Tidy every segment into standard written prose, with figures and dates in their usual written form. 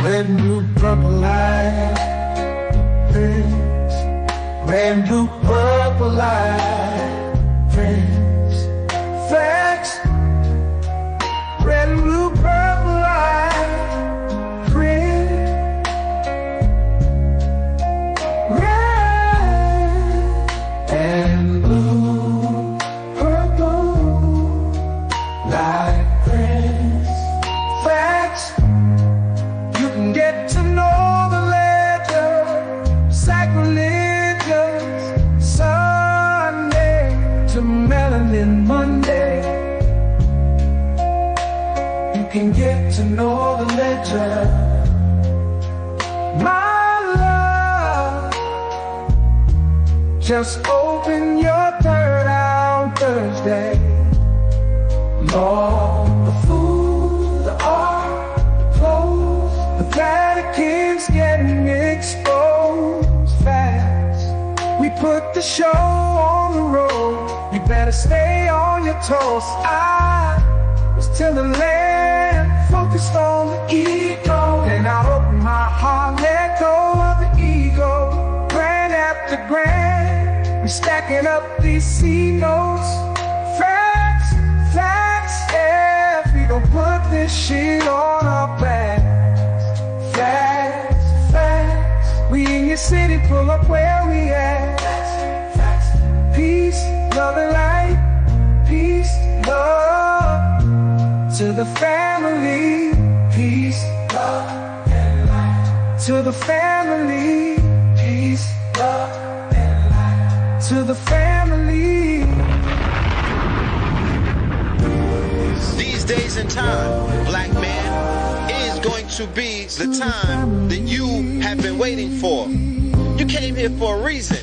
red and blue, purple light, friends. Red and blue, purple light, friends. Facts. Red and blue, purple light, friends. Red and blue, purple light, friends. Facts. You can get to know the ledger, sacrilegious Sunday to melanin Monday. You can get to know the ledger, my love. Just open your third eye on Thursday. Lord, the food, the art, the clothes, the Vatican's getting exposed fast. We put the show on the road. You better stay on your toes. I was till the land focused on the ego. Then I open my heart, let go of the ego. Grand after grand, we're stacking up these C notes. Facts, facts, yeah. We gon' put this shit on our backs. Facts, facts. We in your city, pull up where we at. Facts, facts. Peace, love and light. Peace, love to the family. Peace, love and light to the family. Peace, love and light to the family. These days and time, black man, is going to be the time that you have been waiting for. You came here for a reason.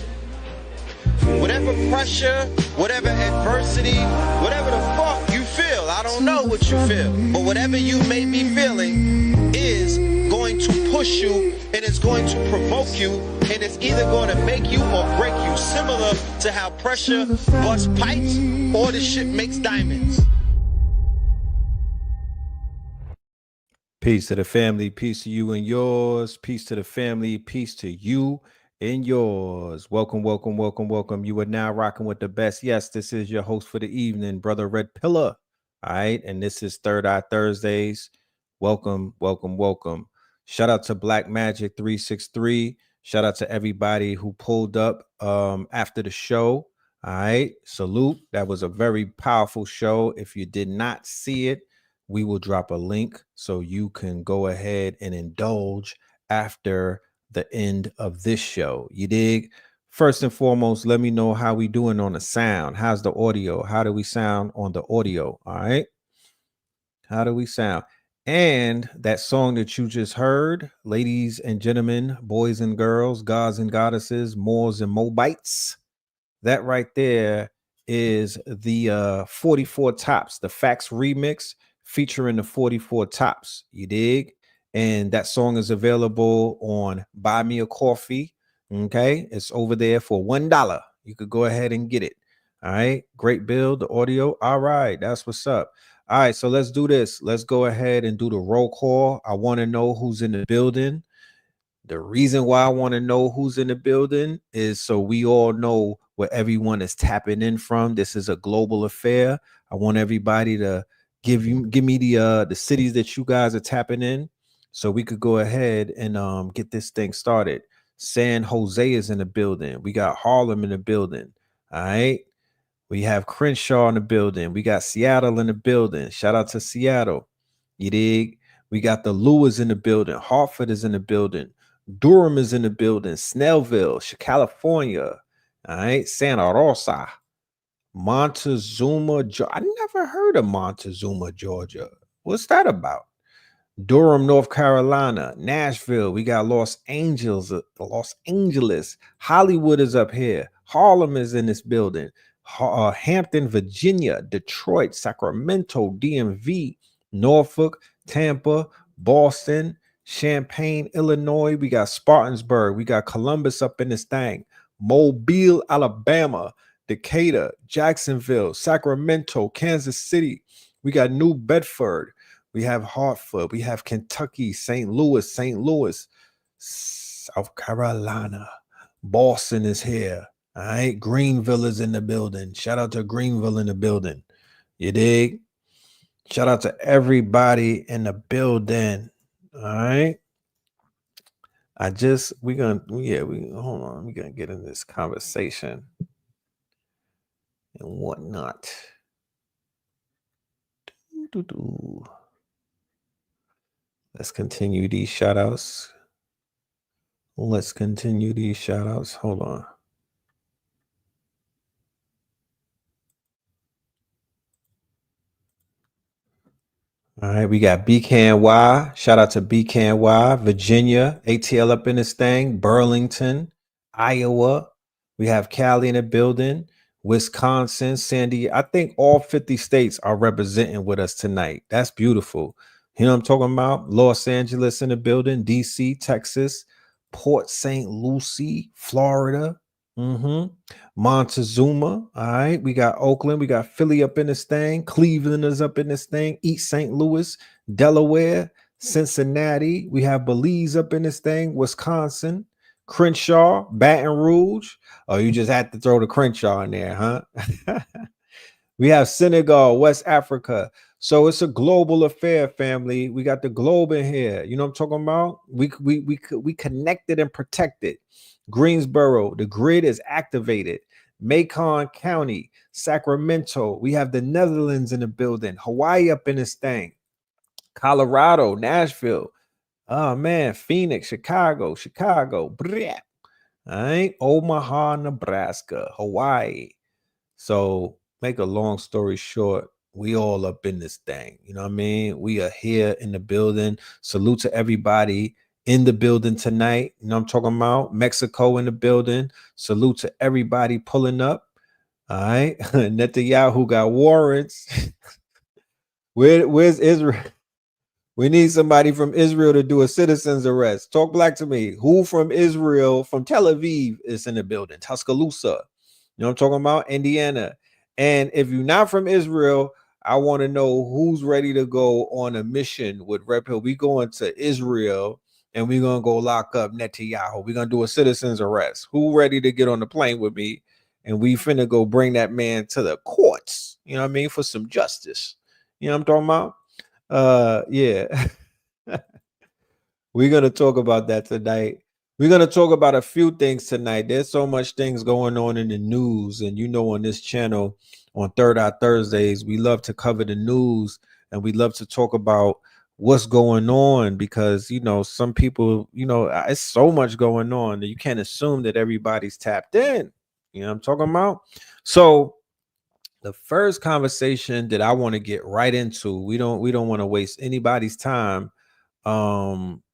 Whatever pressure, whatever adversity, whatever the fuck you feel, I don't know what you feel, but whatever you may be feeling is going to push you, and it's going to provoke you, and it's either going to make you or break you, similar to how pressure busts pipes or the shit makes diamonds. Peace to the family, peace to you and yours. Peace to the family, peace to you and yours. Welcome, welcome, welcome, welcome. You are now rocking with the best. Yes, this is your host for the evening, Brother Red Pillar. All right, and this is Third Eye Thursdays. Welcome, welcome, welcome. Shout out to Black Magic 363. Shout out to everybody who pulled up after the show. All right, salute. That was a very powerful show. If you did not see it, we will drop a link so you can go ahead and indulge after the end of this show. You dig? First and foremost, let me know how we doing on the sound. How's the audio? How do we sound on the audio? All right. How do we sound? And that song that you just heard, ladies and gentlemen, boys and girls, gods and goddesses, Moors and Moabites, that right there is the 44 Tops, the Facts remix featuring the 44 Tops. You dig? And that song is available on Buy Me a Coffee. Okay, it's over there for $1. You could go ahead and get it. All right, great build, the audio. All right, that's what's up. All right, so let's do this. Let's go ahead and do the roll call. I want to know who's in the building. The reason why I want to know who's in the building is so we all know where everyone is tapping in from. This is a global affair. I want everybody to give me the cities that you guys are tapping in, so we could go ahead and get this thing started. San Jose is in the building. We got Harlem in the building. All right. We have Crenshaw in the building. We got Seattle in the building. Shout out to Seattle. You dig? We got the Lewis in the building. Hartford is in the building. Durham is in the building. Snellville, California. All right. Santa Rosa. Montezuma, Georgia. I never heard of Montezuma, Georgia. What's that about? Durham, North Carolina. Nashville. We got Los Angeles. Hollywood is up here. Harlem is in this building. Hampton, Virginia. Detroit, Sacramento, DMV, Norfolk, Tampa, Boston, Champaign, Illinois. We got Spartansburg. We got Columbus up in this thing. Mobile, Alabama. Decatur, Jacksonville, Sacramento, Kansas City. We got New Bedford, We have Hartford. We have Kentucky, St. Louis, South Carolina. Boston is here. All right. Greenville is in the building. Shout out to Greenville in the building. You dig? Shout out to everybody in the building. All right. We hold on. We're gonna get in this conversation and whatnot. Let's continue these shout outs. Hold on. All right, we got BKNY. Shout out to BKNY, Virginia, ATL up in this thing, Burlington, Iowa. We have Cali in the building, Wisconsin, Sandy. I think all 50 states are representing with us tonight. That's beautiful. You know what I'm talking about? Los Angeles in the building, DC, Texas, Port St. Lucie, Florida. Montezuma. All right. We got Oakland. We got Philly up in this thing. Cleveland is up in this thing. East St. Louis, Delaware, Cincinnati. We have Belize up in this thing. Wisconsin, Crenshaw, Baton Rouge. Oh, you just had to throw the Crenshaw in there, huh? We have Senegal, West Africa. So it's a global affair, family. We got the globe in here. You know what I'm talking about? We connected and protected. Greensboro, the grid is activated. Macon County, Sacramento. We have the Netherlands in the building. Hawaii up in this thing. Colorado, Nashville. Oh man, Phoenix, Chicago. All right, Omaha, Nebraska, Hawaii. So make a long story short, we all up in this thing. You know what I mean? We are here in the building. Salute to everybody in the building tonight. You know what I'm talking about? Mexico in the building. Salute to everybody pulling up. All right. Netanyahu got warrants. Where's Israel? We need somebody from Israel to do a citizen's arrest. Talk black to me. Who from Israel, from Tel Aviv, is in the building? Tuscaloosa. You know what I'm talking about? Indiana. And if you're not from Israel, I want to know who's ready to go on a mission with Red Pill. We going to Israel and we're going to go lock up Netanyahu. We're going to do a citizen's arrest. Who ready to get on the plane with me? And we finna go bring that man to the courts. You know what I mean? For some justice. You know what I'm talking about? Yeah. We're going to talk about that tonight. We're going to talk about a few things tonight. There's so much things going on in the news. And you know, on this channel, on Third Eye Thursdays, we love to cover the news and we love to talk about what's going on because, you know, some people, you know, it's so much going on that you can't assume that everybody's tapped in. You know what I'm talking about? So the first conversation that I want to get right into, we don't want to waste anybody's time.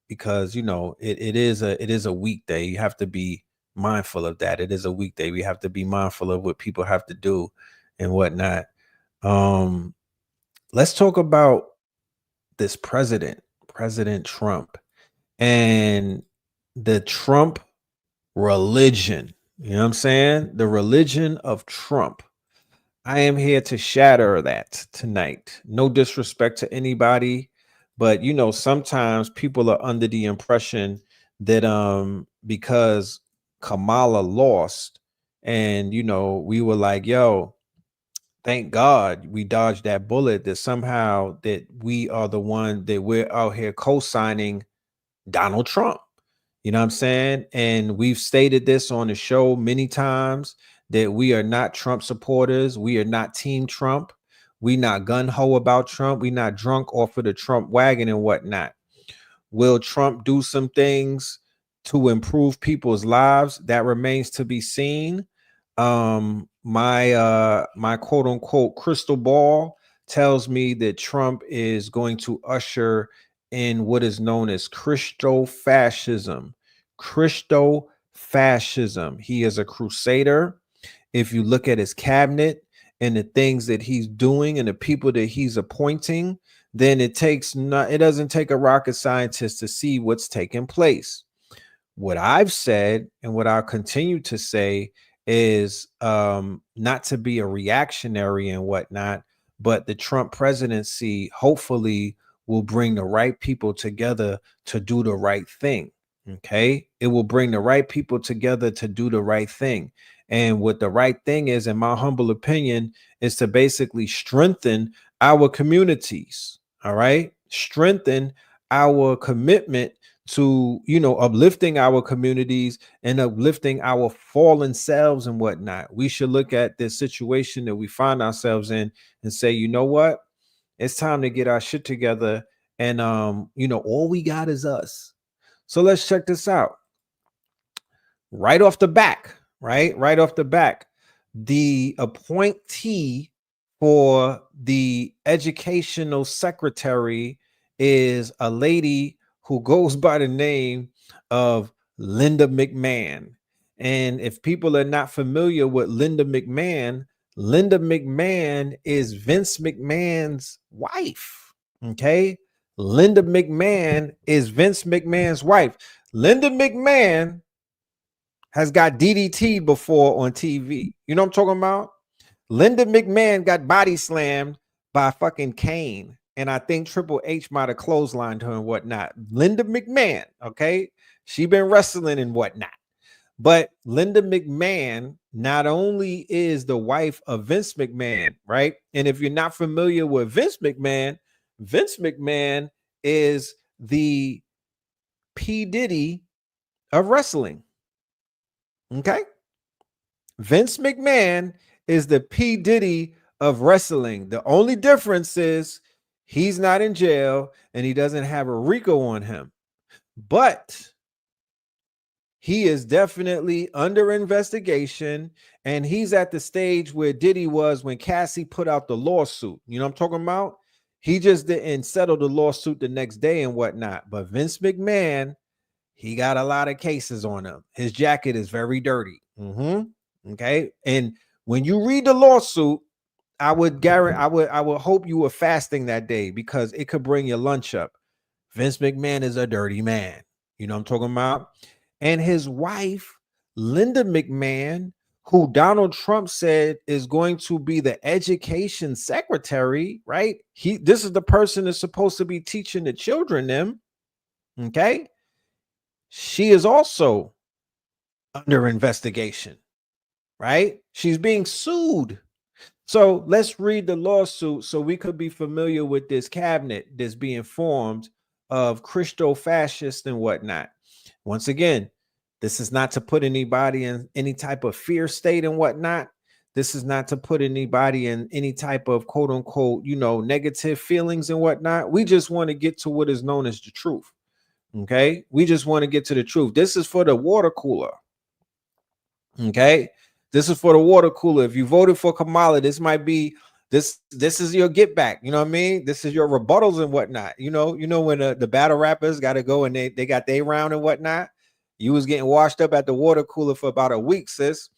Because you know it is a weekday. You have to be mindful of that. It is a weekday. We have to be mindful of what people have to do and whatnot. Let's talk about this President Trump and the Trump religion. You know what I'm saying? The religion of Trump. I am here to shatter that tonight. No disrespect to anybody. But you know, sometimes people are under the impression that because Kamala lost, and you know, we were like, yo, thank God we dodged that bullet, that somehow that we are the one that we're out here co-signing Donald Trump. You know what I'm saying? And we've stated this on the show many times that we are not Trump supporters. We are not Team Trump. We not gun-ho about Trump. We not drunk off of the Trump wagon and whatnot. Will Trump do some things to improve people's lives? That remains to be seen. My quote unquote crystal ball tells me that Trump is going to usher in what is known as Christo-fascism. Christo-fascism. He is a crusader. If you look at his cabinet and the things that he's doing and the people that he's appointing, then it doesn't take a rocket scientist to see what's taking place. What I've said and what I'll continue to say is not to be a reactionary and whatnot, but the Trump presidency hopefully will bring the right people together to do the right thing. Okay. It will bring the right people together to do the right thing. And what the right thing is, in my humble opinion, is to basically strengthen our communities. All right. Strengthen our commitment to, uplifting our communities and uplifting our fallen selves and whatnot. We should look at this situation that we find ourselves in and say, you know what? It's time to get our shit together. And, all we got is us. So let's check this out. Right off the back, right off the back, the appointee for the educational secretary is a lady who goes by the name of Linda McMahon. And if people are not familiar with Linda McMahon is Vince McMahon's wife. Okay. Linda McMahon is Vince McMahon's wife. Linda McMahon has got DDT before on TV. You know what I'm talking about? Linda McMahon got body slammed by fucking Kane. And I think Triple H might have clotheslined her and whatnot. Linda McMahon, okay? She been wrestling and whatnot. But Linda McMahon not only is the wife of Vince McMahon, right? And if you're not familiar with Vince McMahon is the P. Diddy of wrestling. Okay. Vince McMahon is the P. Diddy of wrestling. The only difference is he's not in jail and he doesn't have a RICO on him. But he is definitely under investigation, and he's at the stage where Diddy was when Cassie put out the lawsuit. You know what I'm talking about? He just didn't settle the lawsuit the next day and whatnot. But Vince McMahon, he got a lot of cases on him. His jacket is very dirty. Okay. And when you read the lawsuit, I would hope you were fasting that day, because it could bring your lunch up. Vince McMahon is a dirty man. You know what I'm talking about? And his wife, Linda McMahon, who Donald Trump said is going to be the education secretary, right? This is the person that's supposed to be teaching the children them. Okay. She is also under investigation, right? She's being sued. So let's read the lawsuit so we could be familiar with this cabinet that's being formed of Christo-fascists and whatnot. Once again, this is not to put anybody in any type of fear state and whatnot. This is not to put anybody in any type of quote unquote, negative feelings and whatnot. We just want to get to what is known as the truth. Okay. We just want to get to the truth. This is for the water cooler. Okay. This is for the water cooler. If you voted for Kamala, this might be this is your get back. You know what I mean? This is your rebuttals and whatnot. You know when the battle rappers got to go and they got their round and whatnot. You was getting washed up at the water cooler for about a week, sis.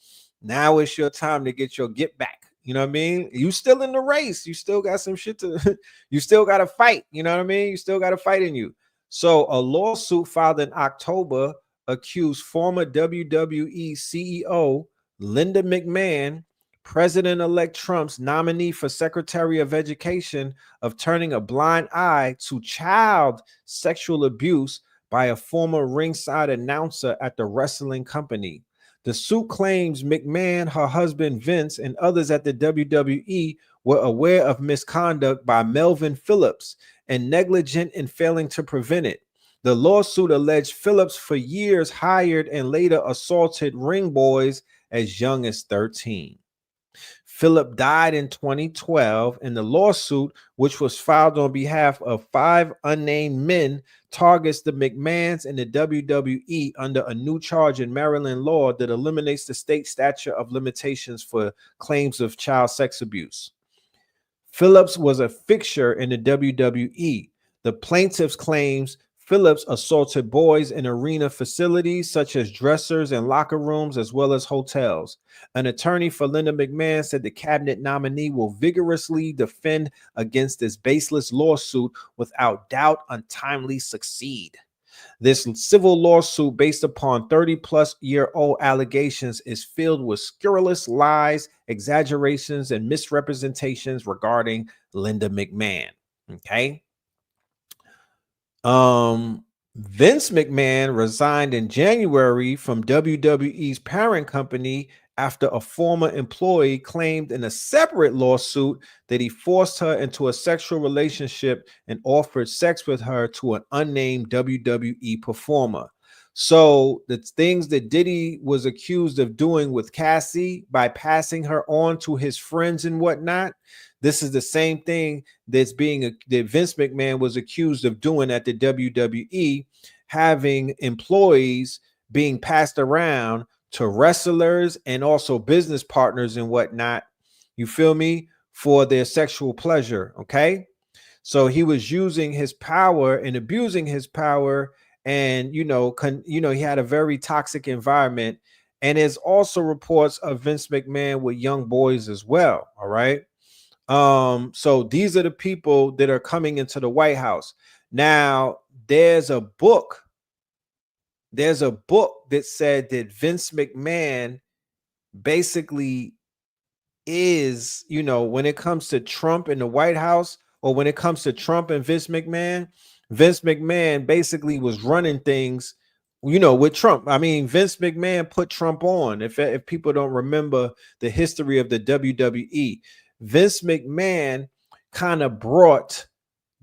Now it's your time to get your get back. You know what I mean? You still in the race. You still got some shit to, you still got to fight. You know what I mean? You still got to fight in you. So a lawsuit filed in October accused former WWE CEO Linda McMahon, President-elect Trump's nominee for Secretary of Education, of turning a blind eye to child sexual abuse by a former ringside announcer at the wrestling company. The suit claims McMahon, her husband Vince, and others at the WWE were aware of misconduct by Melvin Phillips and negligent in failing to prevent it. The lawsuit alleged Phillips for years hired and later assaulted ring boys as young as 13. Phillip died in 2012, and the lawsuit, which was filed on behalf of 5 unnamed men, targets the McMahons and the WWE under a new charge in Maryland law that eliminates the state statute of limitations for claims of child sex abuse. Phillips was a fixture in the WWE. The plaintiffs claims Phillips assaulted boys in arena facilities such as dressers and locker rooms, as well as hotels. An attorney for Linda McMahon said the cabinet nominee will vigorously defend against this baseless lawsuit without doubt untimely succeed. This civil lawsuit, based upon 30-plus-year-old allegations, is filled with scurrilous lies, exaggerations, and misrepresentations regarding Linda McMahon. Okay. Vince McMahon resigned in January from WWE's parent company after a former employee claimed in a separate lawsuit that he forced her into a sexual relationship and offered sex with her to an unnamed WWE performer. So the things that Diddy was accused of doing with Cassie by passing her on to his friends and whatnot, this is the same thing that Vince McMahon was accused of doing at the WWE, having employees being passed around to wrestlers and also business partners and whatnot. You feel me? For their sexual pleasure. Okay. So he was using his power and abusing his power, and he had a very toxic environment. And there's also reports of Vince McMahon with young boys as well. All right. So these are the people that are coming into the White House. Now, there's a book that said that Vince McMahon basically is, when it comes to Trump in the White House, or when it comes to Trump and Vince McMahon basically was running things, with Trump. I mean, Vince McMahon put Trump on. If people don't remember the history of the WWE, Vince McMahon kind of brought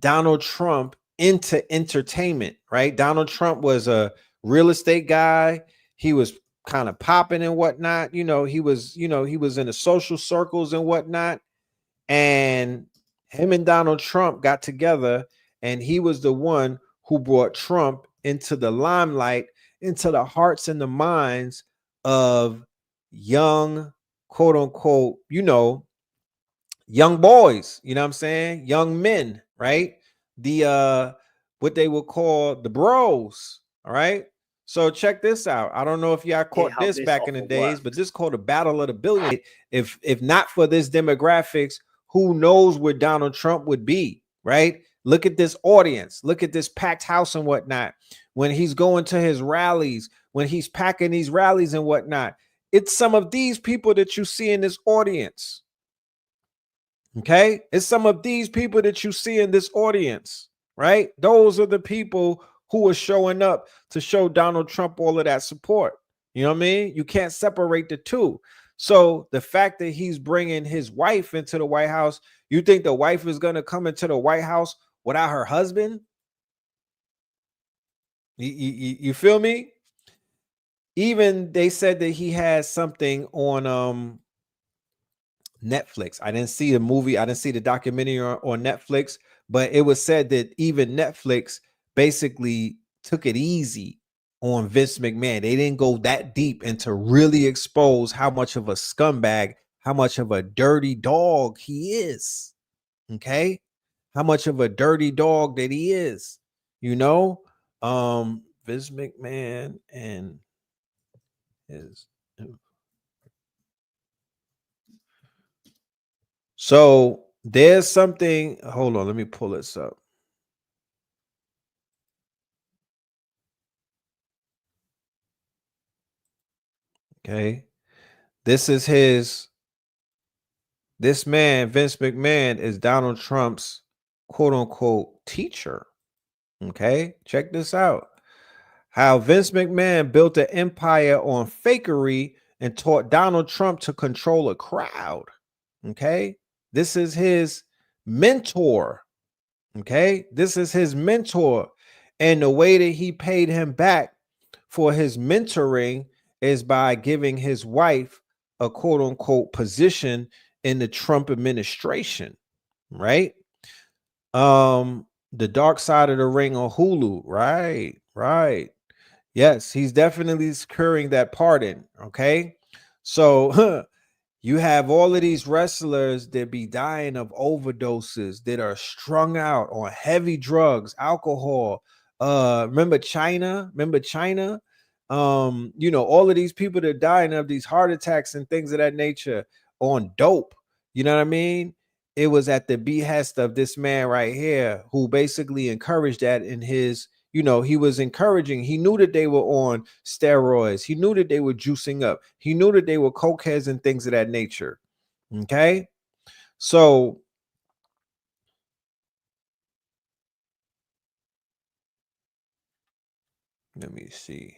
Donald Trump into entertainment, right? Donald Trump was a real estate guy. He was kind of popping and whatnot. He was in the social circles and whatnot. And him and Donald Trump got together, and he was the one who brought Trump into the limelight, into the hearts and the minds of young, quote unquote, young boys, you know what I'm saying? Young men, right? The what they would call the bros. All right. So check this out. I don't know if y'all caught this back in the days, but this is called the Battle of the Billion. If not for this demographics, who knows where Donald Trump would be, right? Look at this audience, look at this packed house and whatnot. When he's going to his rallies, when he's packing these rallies and whatnot, it's some of these people that you see in this audience. Okay, it's some of these people that you see in this audience, right? Those are the people who are showing up to show Donald Trump all of that support. You know what I mean? You can't separate the two. So the fact that he's bringing his wife into the White House, you think the wife is going to come into the White House without her husband? You feel me? Even they said that he has something on Netflix. I didn't see the movie. I didn't see the documentary on Netflix, but it was said that even Netflix basically took it easy on Vince McMahon. They didn't go that deep into really expose how much of a scumbag, how much of a dirty dog he is. Okay? How much of a dirty dog that he is. Vince McMahon and his So there's something. Hold on, let me pull this up. Okay. This man, Vince McMahon, is Donald Trump's quote unquote teacher. Okay. Check this out. How Vince McMahon built an empire on fakery and taught Donald Trump to control a crowd. Okay. This is his mentor. Okay. This is his mentor. And the way that he paid him back for his mentoring is by giving his wife a quote unquote position in the Trump administration, right? The Dark Side of the Ring on Hulu, right. Yes, he's definitely securing that pardon, okay? So you have all of these wrestlers that be dying of overdoses, that are strung out on heavy drugs, alcohol. Remember China? All of these people that are dying of these heart attacks and things of that nature on dope. You know what I mean? It was at the behest of this man right here who basically encouraged that in his, he was encouraging. He knew that they were on steroids. He knew that they were juicing up. He knew that they were cokeheads and things of that nature. Okay. So Let me see.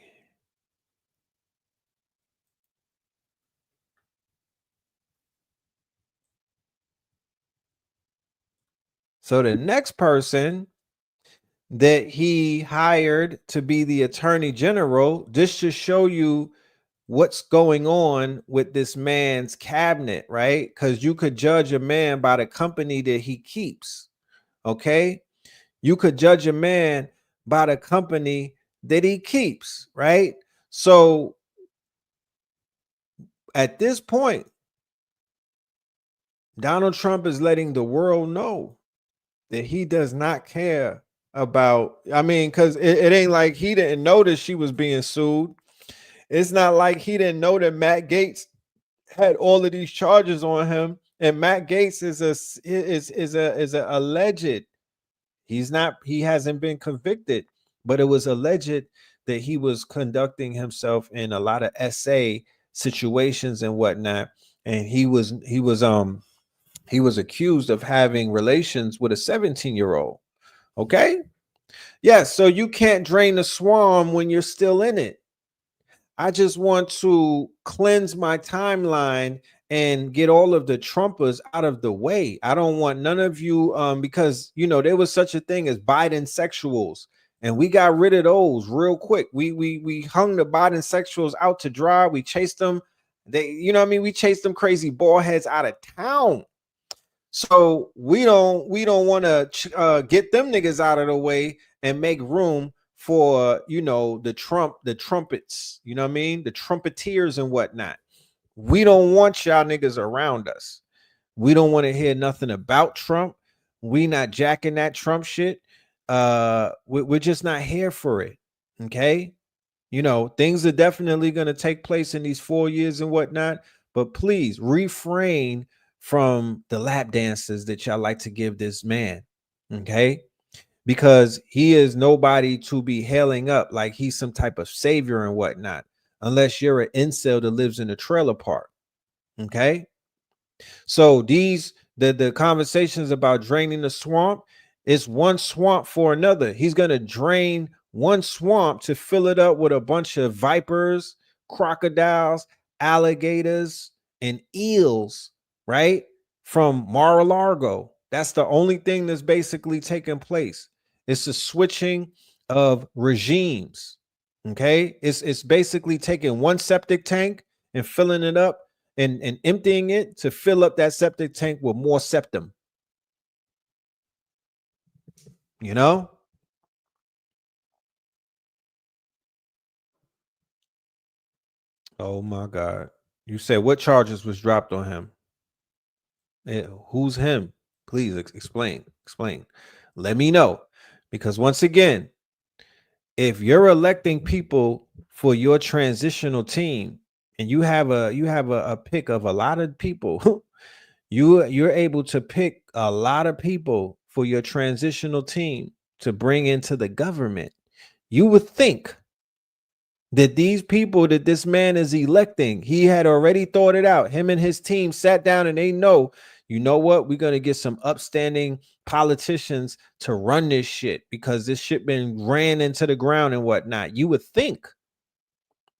So the next person that he hired to be the attorney general, this should show you what's going on with this man's cabinet, right? Because you could judge a man by the company that he keeps. Okay. You could judge a man by the company that he keeps, right? So at this point, Donald Trump is letting the world know that he does not care about, I mean, because it ain't like he didn't know that she was being sued. It's not like he didn't know that Matt Gaetz had all of these charges on him. And Matt Gaetz is a alleged. He hasn't been convicted, but it was alleged that he was conducting himself in a lot of SA situations and whatnot. And he was accused of having relations with a 17-year-old. Okay. Yes. So you can't drain the swamp when you're still in it. I just want to cleanse my timeline and get all of the Trumpers out of the way. I don't want none of you, because there was such a thing as Biden sexuals, and we got rid of those real quick. We hung the Biden sexuals out to dry. We chased them. We chased them crazy ball heads out of town. So we don't want to get them niggas out of the way and make room for the trumpets, the trumpeteers and whatnot. We don't want y'all niggas around us. We don't want to hear nothing about Trump. We not jacking that Trump shit. We're just not here for it. Okay. Things are definitely going to take place in these 4 years and whatnot, but please refrain from the lap dances that y'all like to give this man. Okay. Because he is nobody to be hailing up like he's some type of savior and whatnot, unless you're an incel that lives in a trailer park. Okay. So the conversations about draining the swamp is one swamp for another. He's going to drain one swamp to fill it up with a bunch of vipers, crocodiles, alligators, and eels, right? From Mar-a-Lago. That's the only thing that's basically taking place. It's a switching of regimes. Okay. It's basically taking one septic tank and filling it up and emptying it to fill up that septic tank with more septum. Oh my God. You said what charges was dropped on him? Who's him? Please explain. Let me know. Because once again, if you're electing people for your transitional team and you have a pick of a lot of people, you're able to pick a lot of people for your transitional team to bring into the government. You would think that these people that this man is electing, he had already thought it out. Him and his team sat down and they know, what? We're going to get some upstanding politicians to run this shit because this shit been ran into the ground and whatnot. You would think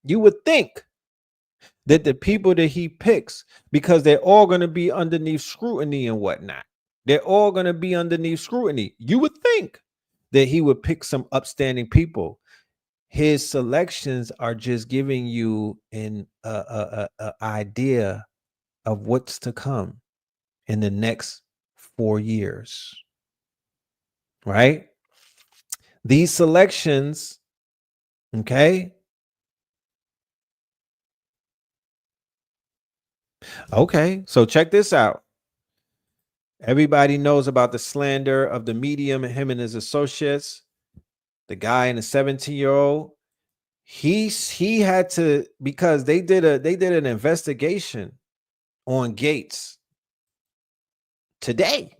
that the people that he picks, because they're all going to be underneath scrutiny and whatnot. They're all going to be underneath scrutiny. You would think that he would pick some upstanding people. His selections are just giving you an idea of what's to come in the next 4 years, right? These selections, okay? Okay, so check this out. Everybody knows about the slander of the medium and him and his associates. The guy and the 17-year-old. He had to, because they did an investigation on Gaetz today.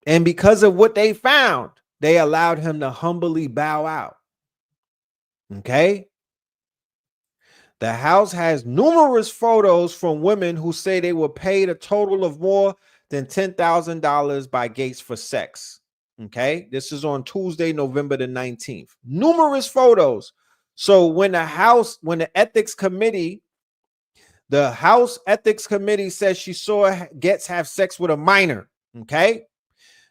And because of what they found, they allowed him to humbly bow out. Okay. The house has numerous photos from women who say they were paid a total of more than $10,000 by Gaetz for sex. Okay, this is on Tuesday, November the 19th. Numerous photos. So when the House Ethics Committee says she saw Getz have sex with a minor. Okay,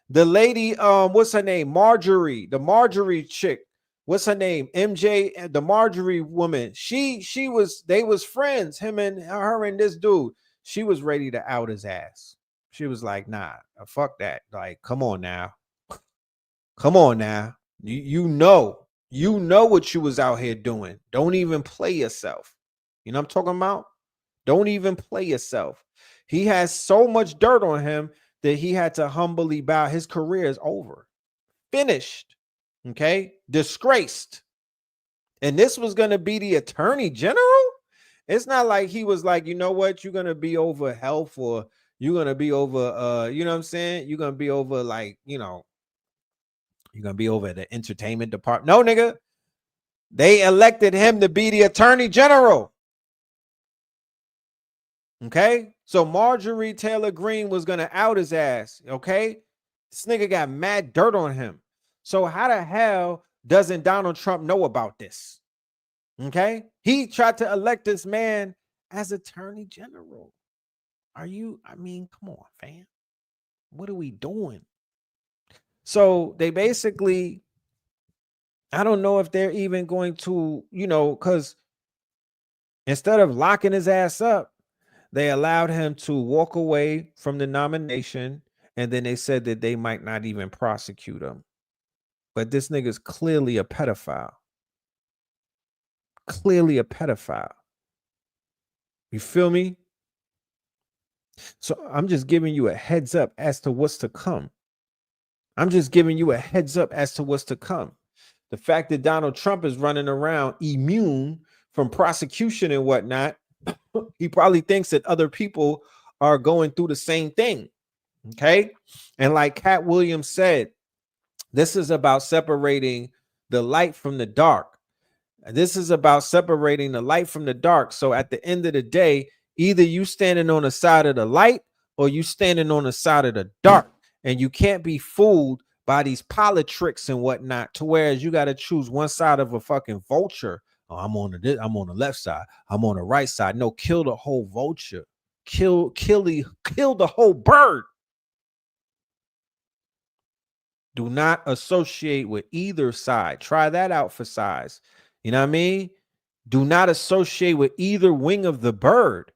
the lady, what's her name? Marjorie, the Marjorie chick. What's her name? MJ, the Marjorie woman. They was friends, her and this dude. She was ready to out his ass. She was like, nah, fuck that. Like, come on now. Come on now. You know what you was out here doing. Don't even play yourself. You know what I'm talking about? Don't even play yourself. He has so much dirt on him that he had to humbly bow. His career is over. Finished. Okay? Disgraced. And this was going to be the attorney general? It's not like he was like, you know what? You're going to be over health, or you're going to be over, you know what I'm saying? You're going to be over, like, you know, you're going to be over the entertainment department. No, nigga. They elected him to be the attorney general. Okay? So Marjorie Taylor Greene was going to out his ass. Okay? This nigga got mad dirt on him. So how the hell doesn't Donald Trump know about this? Okay? He tried to elect this man as attorney general. I mean, come on, fam. What are we doing? So they basically, I don't know if they're even going to, you know, because instead of locking his ass up, they allowed him to walk away from the nomination, and then they said that they might not even prosecute him. But this nigga's clearly a pedophile. Clearly a pedophile. You feel me? So I'm just giving you a heads up as to what's to come. The fact that Donald Trump is running around immune from prosecution and whatnot, he probably thinks that other people are going through the same thing. Okay. And like Cat Williams said, this is about separating the light from the dark. This is about separating the light from the dark. So at the end of the day, either you standing on the side of the light or you standing on the side of the dark. And you can't be fooled by these politics and whatnot, to whereas you got to choose one side of a fucking vulture. Oh, I'm on the left side. I'm on the right side. No, kill the whole vulture. Kill the whole bird. Do not associate with either side. Try that out for size. You know what I mean? Do not associate with either wing of the bird.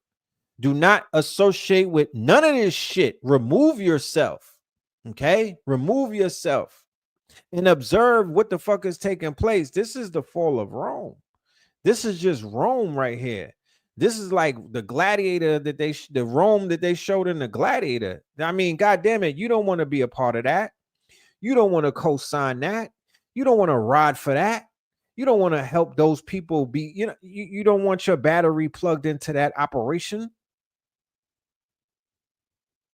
Do not associate with none of this shit. Remove yourself. Okay? Remove yourself and observe what the fuck is taking place. This is the fall of Rome. This is just Rome right here. This is like the gladiator that the Rome that they showed in the Gladiator. I mean, God damn it, you don't want to be a part of that. You don't want to co-sign that. You don't want to ride for that. You don't want to help those people be, you know, you don't want your battery plugged into that operation.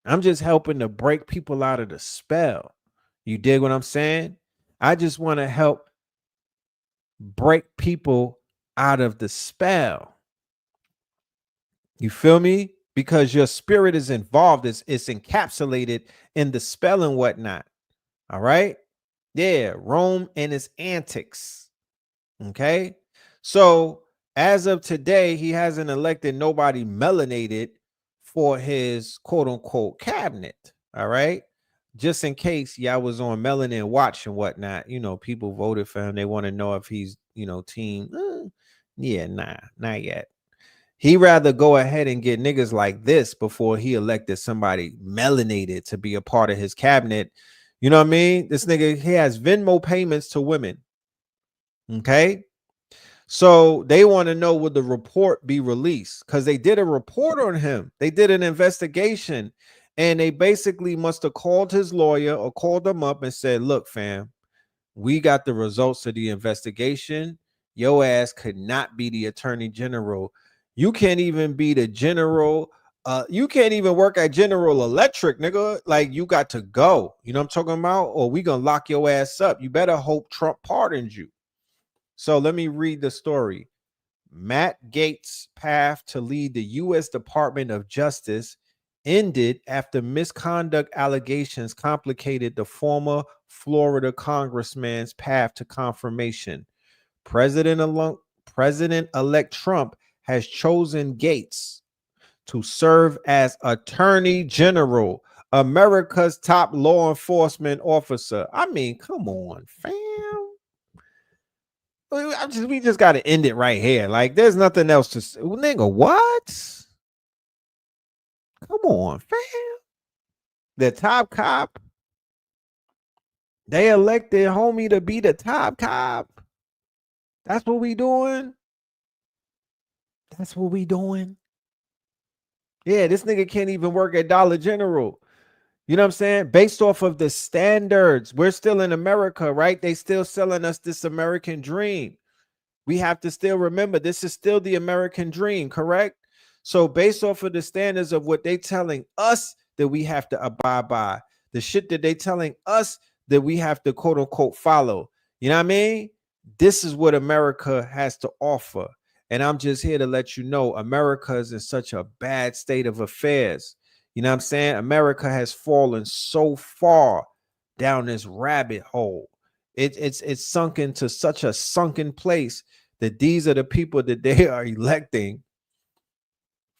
I'm just helping to break people out of the spell. You dig what I'm saying? I just want to help break people out of the spell. You feel me? Because your spirit is involved. It's encapsulated in the spell and whatnot. All right? Yeah, Rome and its antics. Okay? So as of today, he hasn't elected nobody melanated for his quote unquote cabinet. All right. Just in case y'all was on Melanin Watch and whatnot, you know, people voted for him. They want to know if he's, you know, team. Yeah, nah, not yet. He rather go ahead and get niggas like this before he elected somebody melanated to be a part of his cabinet. You know what I mean? This nigga, he has Venmo payments to women. Okay. So they want to know, would the report be released? Because they did a report on him. They did an investigation, and they basically must have called his lawyer or called him up and said, look, fam, we got the results of the investigation. Your ass could not be the attorney general. You can't even be the general. You can't even work at General Electric, nigga. Like, you got to go. You know what I'm talking about? Or we gonna lock your ass up. You better hope Trump pardons you. So let me read the story. Matt Gaetz' path to lead the U.S. Department of Justice ended after misconduct allegations complicated the former Florida congressman's path to confirmation. President-elect Trump has chosen Gates to serve as Attorney General, America's top law enforcement officer. I mean, come on, fam. We just got to end it right here. Like, there's nothing else to say. Nigga, what? Come on, fam. The top cop. They elected homie to be the top cop. That's what we doing. That's what we doing. Yeah, this nigga can't even work at Dollar General. You know what I'm saying? Based off of the standards. We're still in America, right? They still selling us this American dream. We have to still remember this is still the American dream, correct? So based off of the standards of what they telling us that we have to abide by, the shit that they telling us that we have to quote unquote follow. You know what I mean? This is what America has to offer. And I'm just here to let you know America is in such a bad state of affairs. You know what I'm saying? America has fallen so far down this rabbit hole. It's sunk into such a sunken place that these are the people that they are electing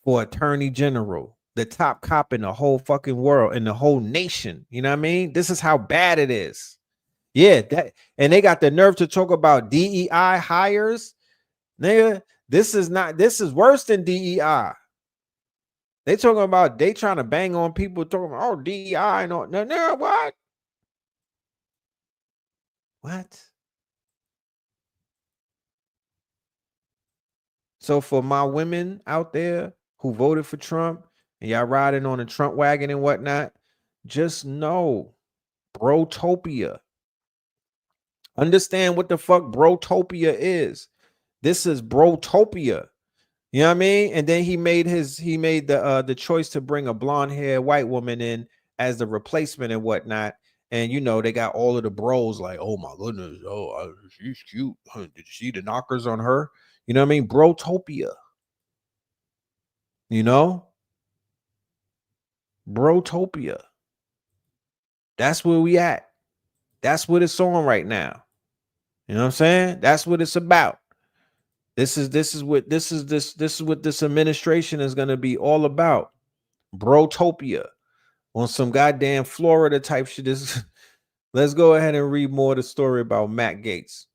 for Attorney General, the top cop in the whole fucking world, in the whole nation. You know what I mean? This is how bad it is. Yeah, that, and they got the nerve to talk about DEI hires. Nigga, this is worse than DEI. They talking about they trying to bang on people talking about, oh, DEI and all. No, what? What? So for my women out there who voted for Trump and y'all riding on a Trump wagon and whatnot, just know, brotopia. Understand what the fuck brotopia is. This is brotopia. You know what I mean? And then he made the choice to bring a blonde haired white woman in as the replacement and whatnot. And you know, they got all of the bros like, oh my goodness, oh, she's cute. Did you see the knockers on her? You know what I mean? Brotopia. You know? Brotopia. That's where we at. That's what it's on right now. You know what I'm saying? That's what it's about. This is what this administration is going to be all about. Brotopia on some goddamn Florida type shit. Let's go ahead and read more of the story about Matt Gaetz.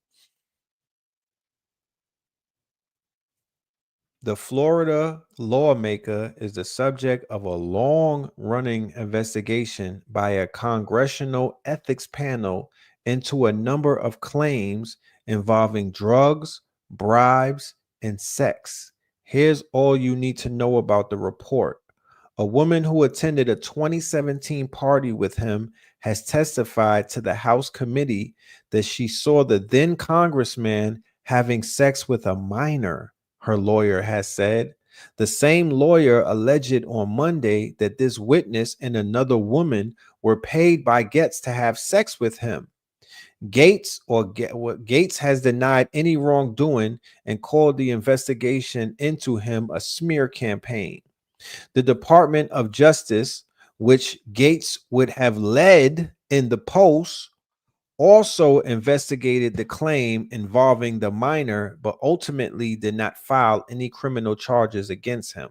The Florida lawmaker is the subject of a long-running investigation by a congressional ethics panel into a number of claims involving drugs, bribes, and sex. Here's all you need to know about the report. A woman who attended a 2017 party with him has testified to the House committee that she saw the then congressman having sex with a minor, her lawyer has said. The same lawyer alleged on Monday that this witness and another woman were paid by Gaetz to have sex with him. Gaetz has denied any wrongdoing and called the investigation into him a smear campaign. The Department of Justice, which Gaetz would have led in the post, also investigated the claim involving the minor, but ultimately did not file any criminal charges against him.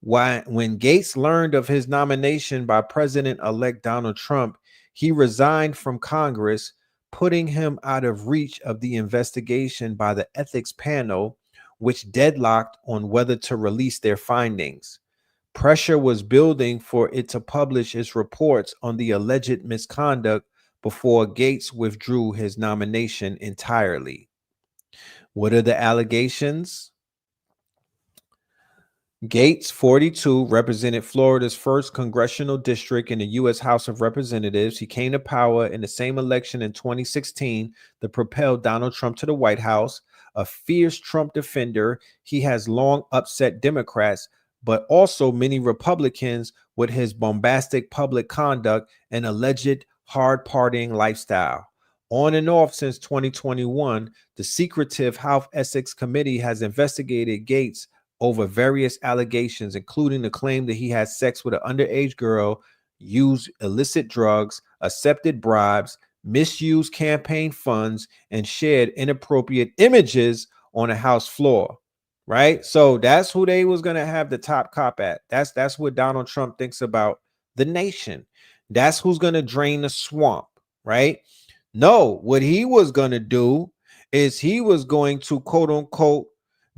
When Gaetz learned of his nomination by President-elect Donald Trump, he resigned from Congress, putting him out of reach of the investigation by the ethics panel, which deadlocked on whether to release their findings. Pressure was building for it to publish its reports on the alleged misconduct before Gaetz withdrew his nomination entirely. What are the allegations? Gaetz, 42, represented Florida's first congressional district in the U.S. House of Representatives. He came to power in the same election in 2016 that propelled Donald Trump to the White House. A fierce Trump defender, he has long upset Democrats, but also many Republicans with his bombastic public conduct and alleged hard partying lifestyle. On and off since 2021, the secretive House Ethics Committee has investigated Gaetz over various allegations, including the claim that he had sex with an underage girl, used illicit drugs, accepted bribes, misused campaign funds, and shared inappropriate images on a house floor. Right? So that's who they was gonna have the top cop at. That's what Donald Trump thinks about the nation. That's who's gonna drain the swamp, right? No, what he was gonna do is he was going to quote unquote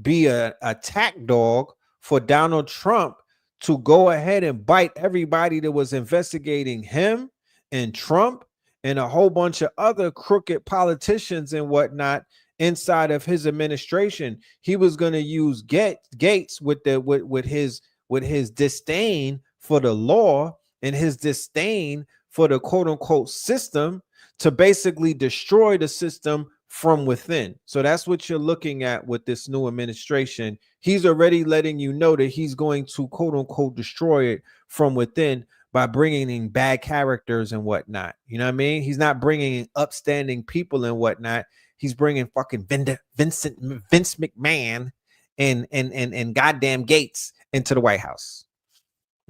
be a attack dog for Donald Trump to go ahead and bite everybody that was investigating him and Trump and a whole bunch of other crooked politicians and whatnot inside of his administration. He was going to use Gates with his disdain for the law and his disdain for the quote unquote system to basically destroy the system from within. So that's what you're looking at with this new administration. He's already letting you know that he's going to quote unquote destroy it from within by bringing in bad characters and whatnot. You know what I mean? He's not bringing in upstanding people and whatnot. He's bringing fucking Vince McMahon and goddamn Gates into the White House.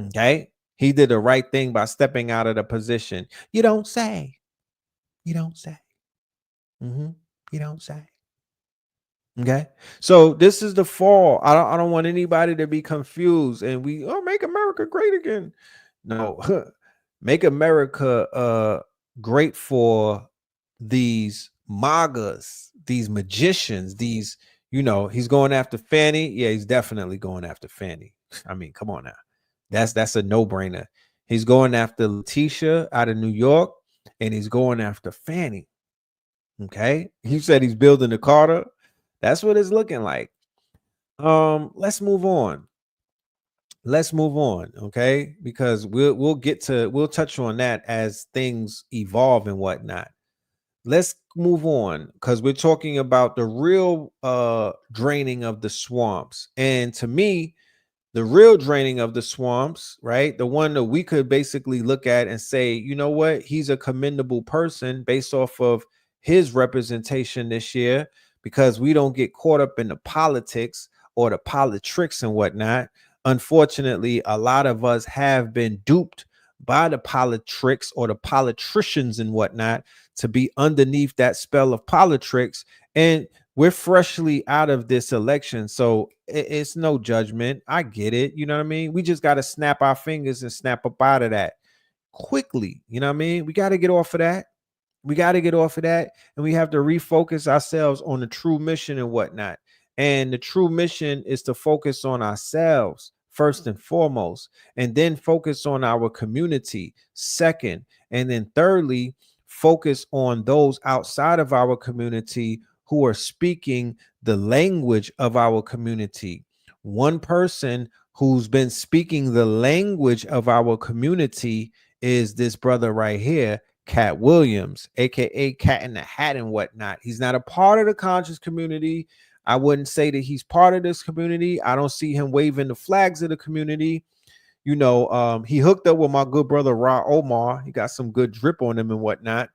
Okay, he did the right thing by stepping out of the position. You don't say. You don't say. You don't say. Okay, so this is the fall. I don't want anybody to be confused. And make America great again. No, make America great for these MAGAs, these magicians, these, he's going after Fannie. Yeah, he's definitely going after Fannie. I mean, come on now. That's a no-brainer. He's going after Letitia out of New York, and he's going after Fannie. Okay, he said he's building the Carter. That's what it's looking like. Let's move on. Okay, because we'll touch on that as things evolve and whatnot. Let's move on because we're talking about the real draining of the swamps. And to me, the real draining of the swamps, right? The one that we could basically look at and say, you know what? He's a commendable person based off of his representation this year, because we don't get caught up in the politics or the politics and whatnot. Unfortunately, a lot of us have been duped by the politics or the politicians and whatnot to be underneath that spell of politics. And we're freshly out of this election, so it's no judgment. I get it. You know what I mean? We just got to snap our fingers and snap up out of that quickly. You know what I mean? We got to get off of that. And we have to refocus ourselves on the true mission and whatnot. And the true mission is to focus on ourselves first and foremost, and then focus on our community second, and then thirdly, focus on those outside of our community who are speaking the language of our community. One person who's been speaking the language of our community is this brother right here, Cat Williams, aka Cat in the Hat and whatnot. He's not a part of the conscious community. I wouldn't say that he's part of this community. I don't see him waving the flags of the community. He hooked up with my good brother Ra Omar. He got some good drip on him and whatnot.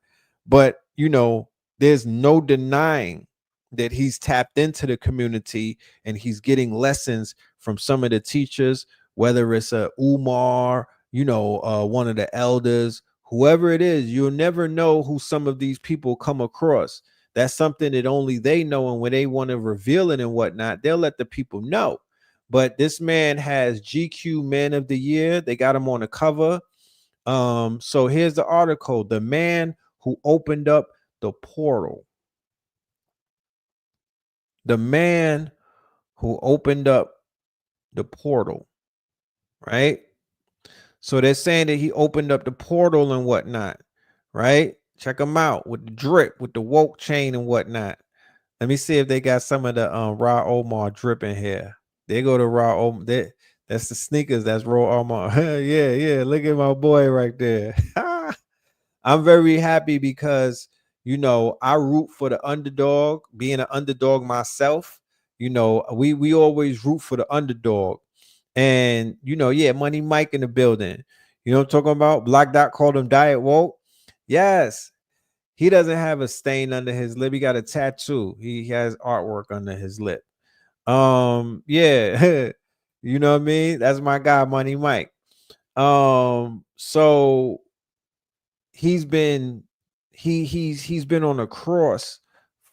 But there's no denying that he's tapped into the community and he's getting lessons from some of the teachers, whether it's a Umar, one of the elders, whoever it is. You'll never know who some of these people come across. That's something that only they know. And when they want to reveal it and whatnot, they'll let the people know. But this man has GQ Man of the Year. They got him on the cover. So here's the article. The man who opened up the portal. The man who opened up the portal, right? So they're saying that he opened up the portal and whatnot, right? Check him out with the drip, with the woke chain and whatnot. Let me see if they got some of the Ra Omar drip in here. They go to Ra Omar. That's the sneakers. That's Ra Omar. yeah. Look at my boy right there. I'm very happy because I root for the underdog. Being an underdog myself, we always root for the underdog. And Money Mike in the building. You know what I'm talking about? Black Dot called him Diet Woke. Yes. He doesn't have a stain under his lip. He got a tattoo. He has artwork under his lip. Yeah, you know what I mean? That's my guy, Money Mike. So he's been he's been on a cross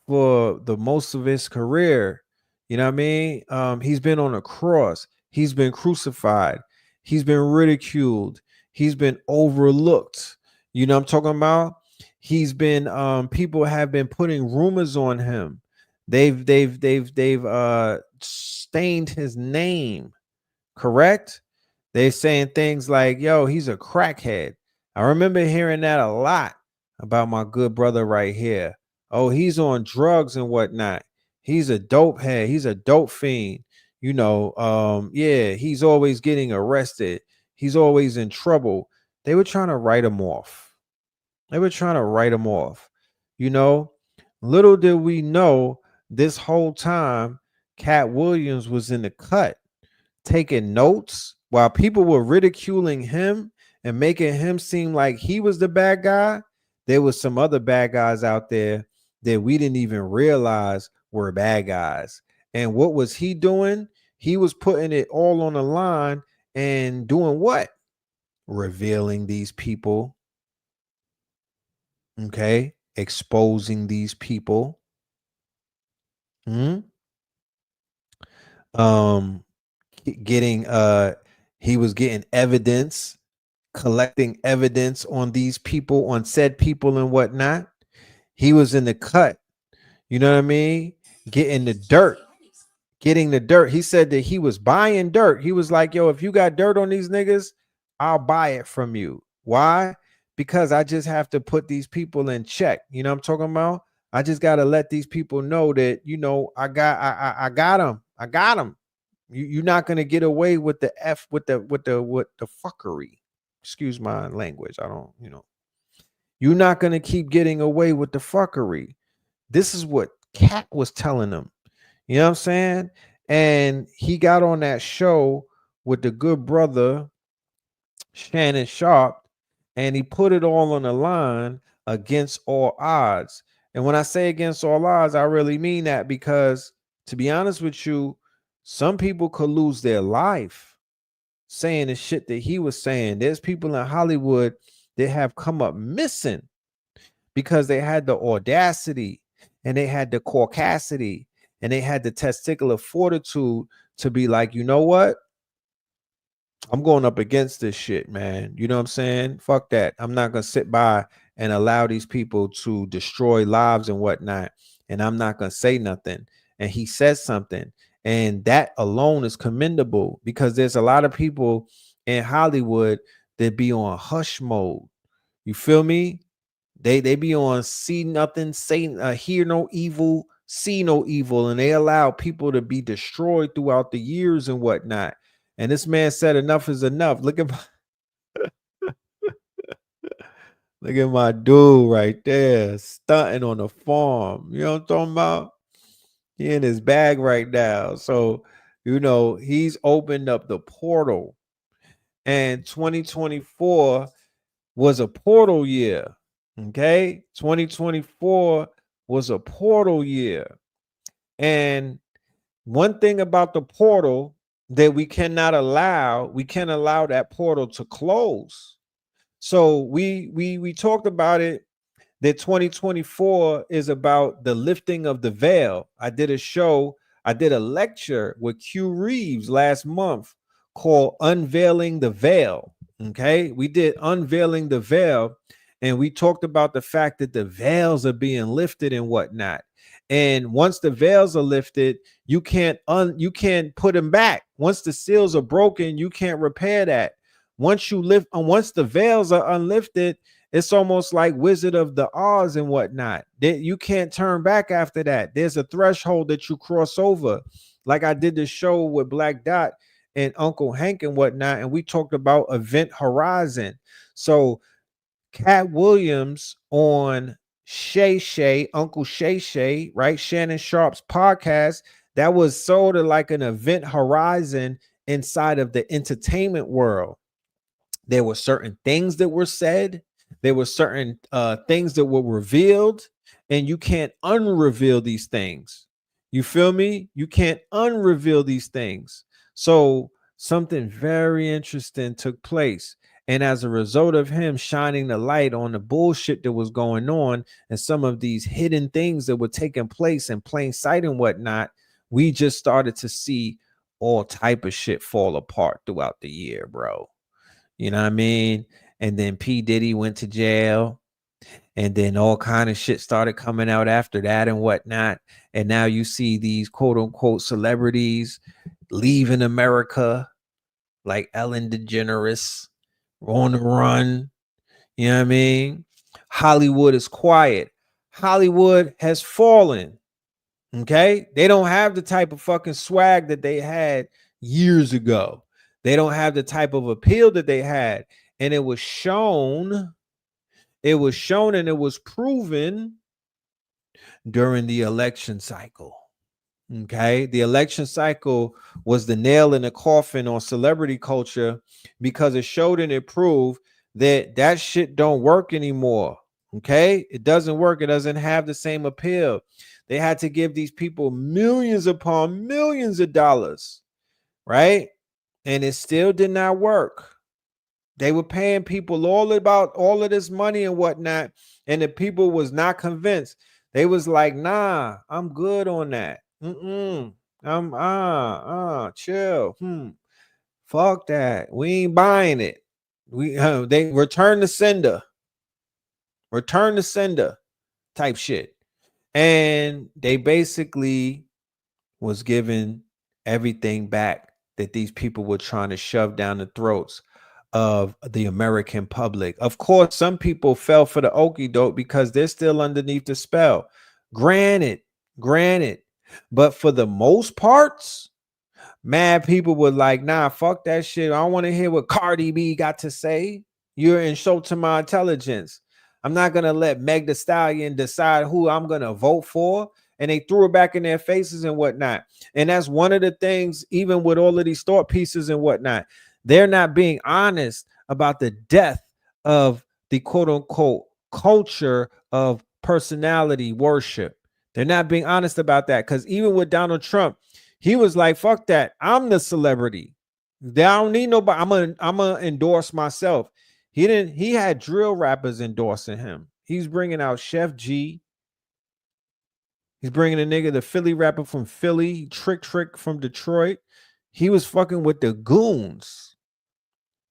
for the most of his career. You know what I mean? He's been on a cross. He's been crucified. He's been ridiculed. He's been overlooked. You know what I'm talking about? He's been people have been putting rumors on him. They've stained his name, correct? They're saying things like, yo, he's a crackhead. I remember hearing that a lot about my good brother right here. Oh, he's on drugs and whatnot. He's a dope head. He's a dope fiend. You know, yeah, he's always getting arrested. He's always in trouble. They were trying to write him off. They were trying to write him off. You know, little did we know this whole time, Cat Williams was in the cut taking notes while people were ridiculing him and making him seem like he was the bad guy. There was some other bad guys out there that we didn't even realize were bad guys. And what was he doing? He was putting it all on the line and doing what? Revealing these people. Okay. Exposing these people. Hmm? Um, getting he was getting evidence, collecting evidence on these people, on said people and whatnot. He was in the cut, you know what I mean? Getting the dirt, getting the dirt. He said that he was buying dirt. He was like, yo, if you got dirt on these niggas, I'll buy it from you. Why? Because I just have to put these people in check. You know what I'm talking about? I just got to let these people know that, you know, I got them. I got them. You're not gonna get away with the fuckery. Excuse my language. I don't, you know. You're not gonna keep getting away with the fuckery. This is what Cat was telling them. You know what I'm saying? And he got on that show with the good brother Shannon Sharp, and he put it all on the line against all odds. And when I say against all odds, I really mean that because, to be honest with you, some people could lose their life saying the shit that he was saying. There's people in Hollywood that have come up missing because they had the audacity and they had the caucasity and they had the testicular fortitude to be like, you know what? I'm going up against this shit, man. You know what I'm saying? Fuck that. I'm not going to sit by and allow these people to destroy lives and whatnot. And I'm not going to say nothing. And he says something. And that alone is commendable because there's a lot of people in Hollywood that be on hush mode. You feel me? They be on see nothing, say hear no evil, see no evil. And they allow people to be destroyed throughout the years and whatnot. And this man said enough is enough. Look at my dude right there stunting on the farm. You know what I'm talking about? He in his bag right now. So, you know, he's opened up the portal. And 2024 was a portal year. Okay? 2024 was a portal year. And one thing about the portal that we can't allow that portal to close. So we talked about it that 2024 is about the lifting of the veil. I did a lecture with Q Reeves last month called Unveiling the Veil. Okay, we did Unveiling the Veil, and we talked about the fact that the veils are being lifted and whatnot. And once the veils are lifted, you can't put them back. Once the seals are broken, you can't repair that. Once the veils are unlifted, it's almost like Wizard of the Oz and whatnot. That you can't turn back after that. There's a threshold that you cross over. Like I did the show with Black Dot and Uncle Hank and whatnot, and we talked about Event Horizon. So Cat Williams on Uncle Shay, right? Shannon Sharp's podcast, that was sort of like an Event Horizon inside of the entertainment world. There were certain things that were said. There were certain things that were revealed, and you can't unreveal these things. You feel me? You can't unreveal these things. So something very interesting took place. And as a result of him shining the light on the bullshit that was going on and some of these hidden things that were taking place in plain sight and whatnot, we just started to see all type of shit fall apart throughout the year, bro. You know what I mean? And then P. Diddy went to jail. And then all kind of shit started coming out after that and whatnot. And now you see these quote unquote celebrities leaving America, like Ellen DeGeneres, on the run. You know what I mean? Hollywood is quiet. Hollywood has fallen. Okay. They don't have the type of fucking swag that they had years ago. They don't have the type of appeal that they had. And it was shown. It was shown and it was proven during the election cycle. Okay. The election cycle was the nail in the coffin on celebrity culture because it showed and it proved that that shit don't work anymore. Okay. It doesn't work. It doesn't have the same appeal. They had to give these people millions upon millions of dollars. Right. And it still did not work. They were paying people all about all of this money and whatnot. And the people was not convinced. They was like, nah, I'm good on that. I'm chill. Fuck that. We ain't buying it. They return the sender type shit. And they basically was given everything back that these people were trying to shove down the throats of the American public. Of course, some people fell for the okie doke because they're still underneath the spell. Granted. But for the most parts, mad people were like, nah, fuck that shit. I don't want to hear what Cardi B got to say. You're insulting my intelligence. I'm not going to let Meg Thee Stallion decide who I'm going to vote for. And they threw it back in their faces and whatnot. And that's one of the things, even with all of these thought pieces and whatnot, they're not being honest about the death of the quote unquote culture of personality worship. They're not being honest about that. Because even with Donald Trump, he was like, fuck that. I'm the celebrity. I don't need nobody. I'm gonna endorse myself. He had drill rappers endorsing him. He's bringing out Chef G. He's bringing a nigga, the Philly rapper from Philly, Trick from Detroit. He was fucking with the goons.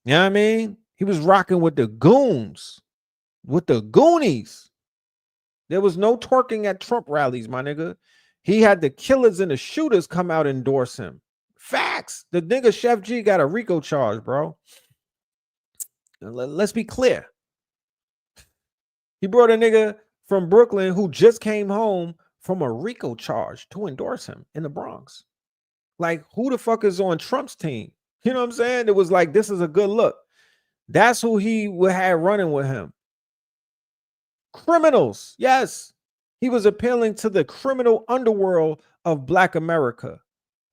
You know what I mean? He was rocking with the goons, with the Goonies. There was no twerking at Trump rallies, my nigga. He had the killers and the shooters come out and endorse him. Facts. The nigga Chef G got a RICO charge, bro. Let's be clear. He brought a nigga from Brooklyn who just came home from a RICO charge to endorse him in the Bronx. Like, who the fuck is on Trump's team? You know what I'm saying? It was like, this is a good look. That's who he had running with him. Criminals. Yes. He was appealing to the criminal underworld of Black America,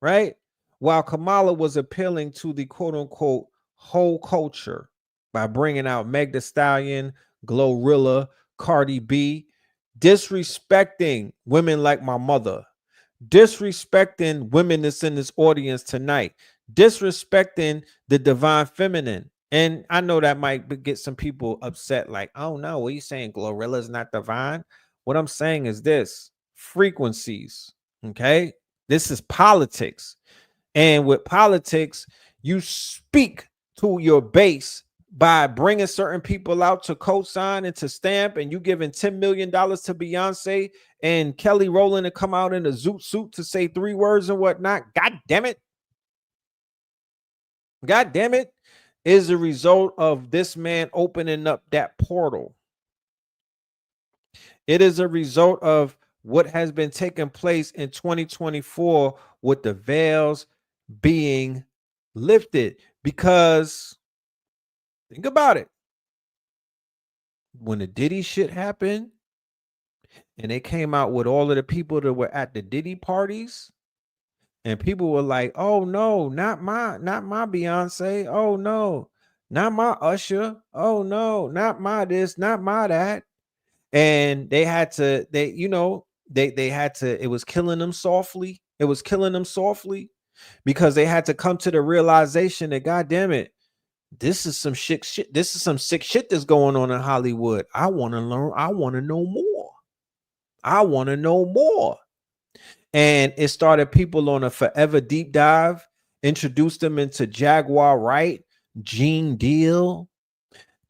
right? While Kamala was appealing to the quote unquote whole culture by bringing out Meg Thee Stallion, Glorilla, Cardi B, disrespecting women like my mother, disrespecting women that's in this audience tonight, disrespecting the divine feminine. And I know that might get some people upset, like, oh no, what are you saying? Glorilla's not divine? What I'm saying is this: frequencies. Okay. This is politics. And with politics, you speak to your base by bringing certain people out to co-sign and to stamp, and you giving $10 million to Beyonce and Kelly Rowland to come out in a zoot suit to say 3 words and whatnot. God damn it. God damn it. Is a result of this man opening up that portal. It is a result of what has been taking place in 2024 with the veils being lifted. Because think about it. When the Diddy shit happened and they came out with all of the people that were at the Diddy parties, and people were like, oh no, not my Beyonce. Oh no, not my Usher. Oh no, not my this, not my that. And they had to, they had to, it was killing them softly. It was killing them softly because they had to come to the realization that, God damn it, this is some shit. This is some sick shit that's going on in Hollywood. I want to learn. I want to know more. I want to know more. And it started people on a forever deep dive, introduced them into Jaguar Wright, Gene Deal,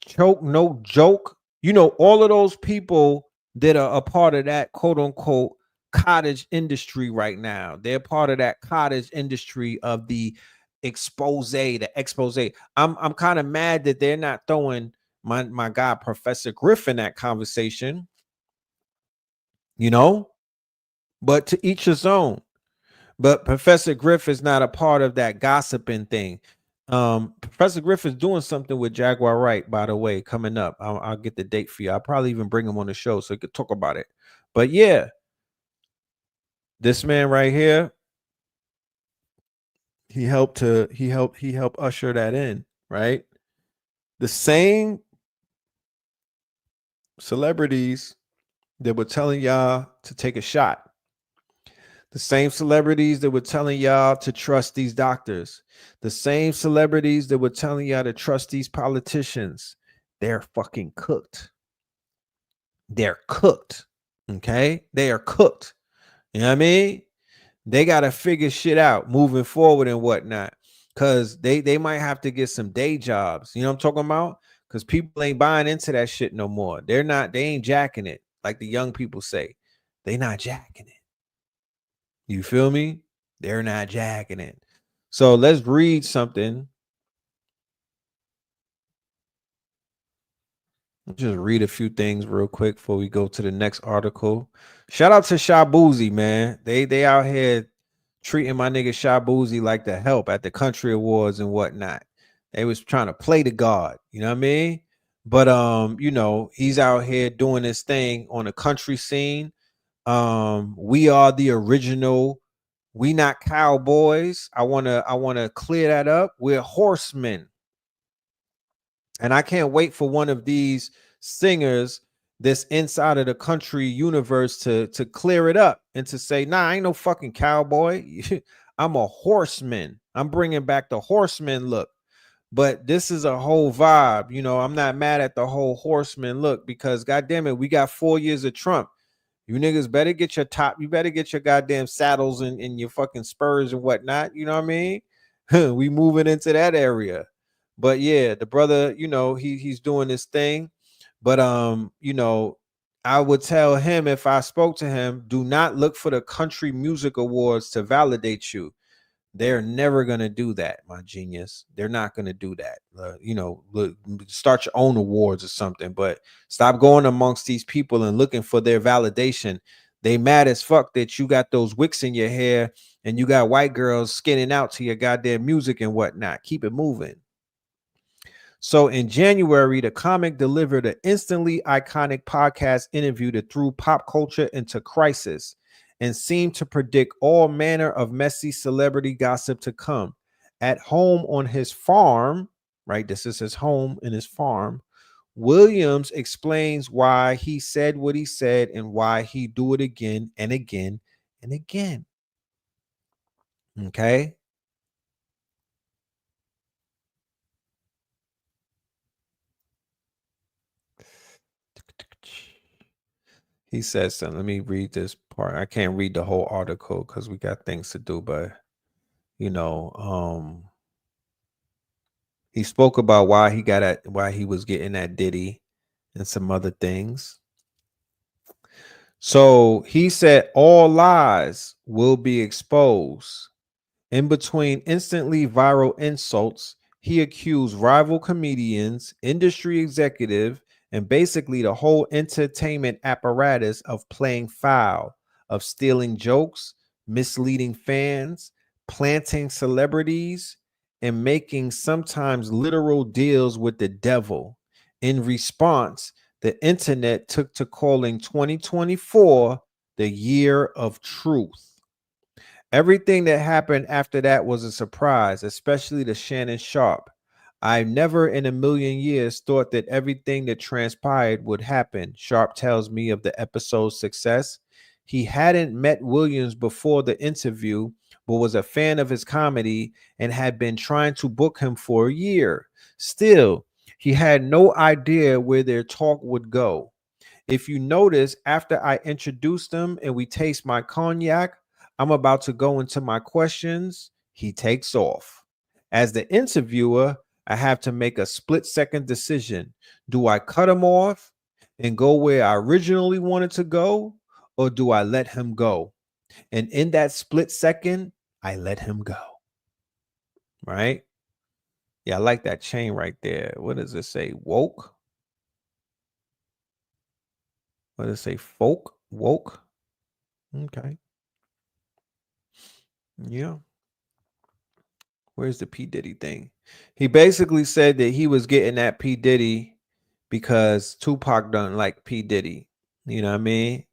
Choke No Joke. You know, all of those people that are a part of that quote unquote cottage industry right now. They're part of that cottage industry of the expose, the expose. I'm kind of mad that they're not throwing my guy Professor Griff in that conversation, you know, but to each his own. But Professor Griff is not a part of that gossiping thing. Professor Griff is doing something with Jaguar Wright, by the way, coming up. I'll get the date for you. I'll probably even bring him on the show so he could talk about it. But yeah, this man right here, he helped usher that in, right? The same celebrities that were telling y'all to take a shot. The same celebrities that were telling y'all to trust these doctors, the same celebrities that were telling y'all to trust these politicians, they're fucking cooked. They're cooked. Okay? They are cooked. You know what I mean? They got to figure shit out moving forward and whatnot. Cause they might have to get some day jobs. You know what I'm talking about? Because people ain't buying into that shit no more. They ain't jacking it. Like the young people say. They not jacking it. You feel me? They're not jacking it. So let's read something. Just read a few things real quick before we go to the next article. Shout out to Shabuzi, man. They out here treating my nigga Shabuzi like the help at the country awards and whatnot. They was trying to play the god, you know what I mean? But you know, he's out here doing this thing on the country scene. We are the original. We not cowboys. I wanna clear that up. We're horsemen. And I can't wait for one of these singers that's inside of the country universe to clear it up and to say, nah, I ain't no fucking cowboy. I'm a horseman. I'm bringing back the horseman look. But this is a whole vibe. You know, I'm not mad at the whole horseman look because, goddamn it, we got 4 years of Trump. You niggas better get your top. You better get your goddamn saddles and your fucking spurs and whatnot. You know what I mean? We moving into that area. But yeah, the brother, you know, he's doing this thing. But you know, I would tell him if I spoke to him, do not look for the country music awards to validate you. They're never gonna do that, my genius. They're not gonna do that. You know, start your own awards or something, but stop going amongst these people and looking for their validation. They mad as fuck that you got those wicks in your hair and you got white girls skinning out to your goddamn music and whatnot. Keep it moving. So in January, the comic delivered an instantly iconic podcast interview that threw pop culture into crisis and seemed to predict all manner of messy celebrity gossip to come. At home on his farm, right? This is his home and his farm. Williams explains why he said what he said and why he do it again and again and again. Okay. He says something. Let me read this part. I can't read the whole article because we got things to do, but you know, he spoke about why he was getting that Diddy and some other things. So he said all lies will be exposed. In between instantly viral insults, he accused rival comedians, industry executive, and basically the whole entertainment apparatus of playing foul, of stealing jokes, misleading fans, planting celebrities, and making sometimes literal deals with the devil. In response, the internet took to calling 2024 the year of truth. Everything that happened after that was a surprise, especially to Shannon Sharp. I never in a million years thought that everything that transpired would happen. Sharp tells me of the episode's success. he hadn't met Williams before the interview, but was a fan of his comedy and had been trying to book him for a year. Still, he had no idea where their talk would go. If you notice, after I introduced him and we taste my cognac, I'm about to go into my questions. He takes off. As the interviewer, I have to make a split-second decision. Do I cut him off and go where I originally wanted to go, or do I let him go? And in that split second, I let him go. Right? Yeah, I like that chain right there. What does it say? Woke? What does it say? Folk? Woke? Okay. Yeah. Where's the P. Diddy thing? He basically said that he was getting at P. Diddy because Tupac doesn't like P. Diddy. You know what I mean?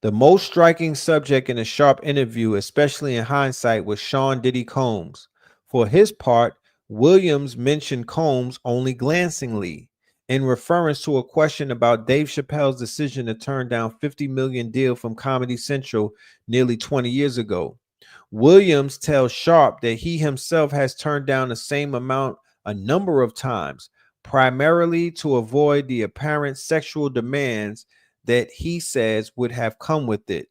The most striking subject in a Sharp interview, especially in hindsight, was Sean Diddy Combs. For his part, Williams mentioned Combs only glancingly in reference to a question about Dave Chappelle's decision to turn down $50 million deal from Comedy Central nearly 20 years ago. Williams tells Sharp that he himself has turned down the same amount a number of times, primarily to avoid the apparent sexual demands that he says would have come with it.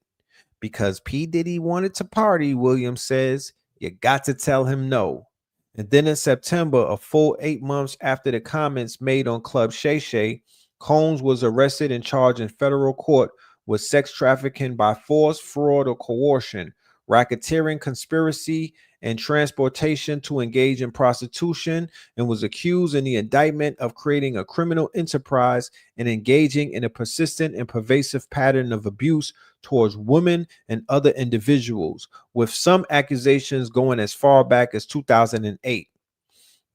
Because P. Diddy wanted to party, Williams says, you got to tell him no. And then in September, a full 8 months after the comments made on Club Shay Shay, Combs was arrested and charged in federal court with sex trafficking by force, fraud, or coercion, racketeering, conspiracy, and transportation to engage in prostitution, and was accused in the indictment of creating a criminal enterprise and engaging in a persistent and pervasive pattern of abuse towards women and other individuals, with some accusations going as far back as 2008.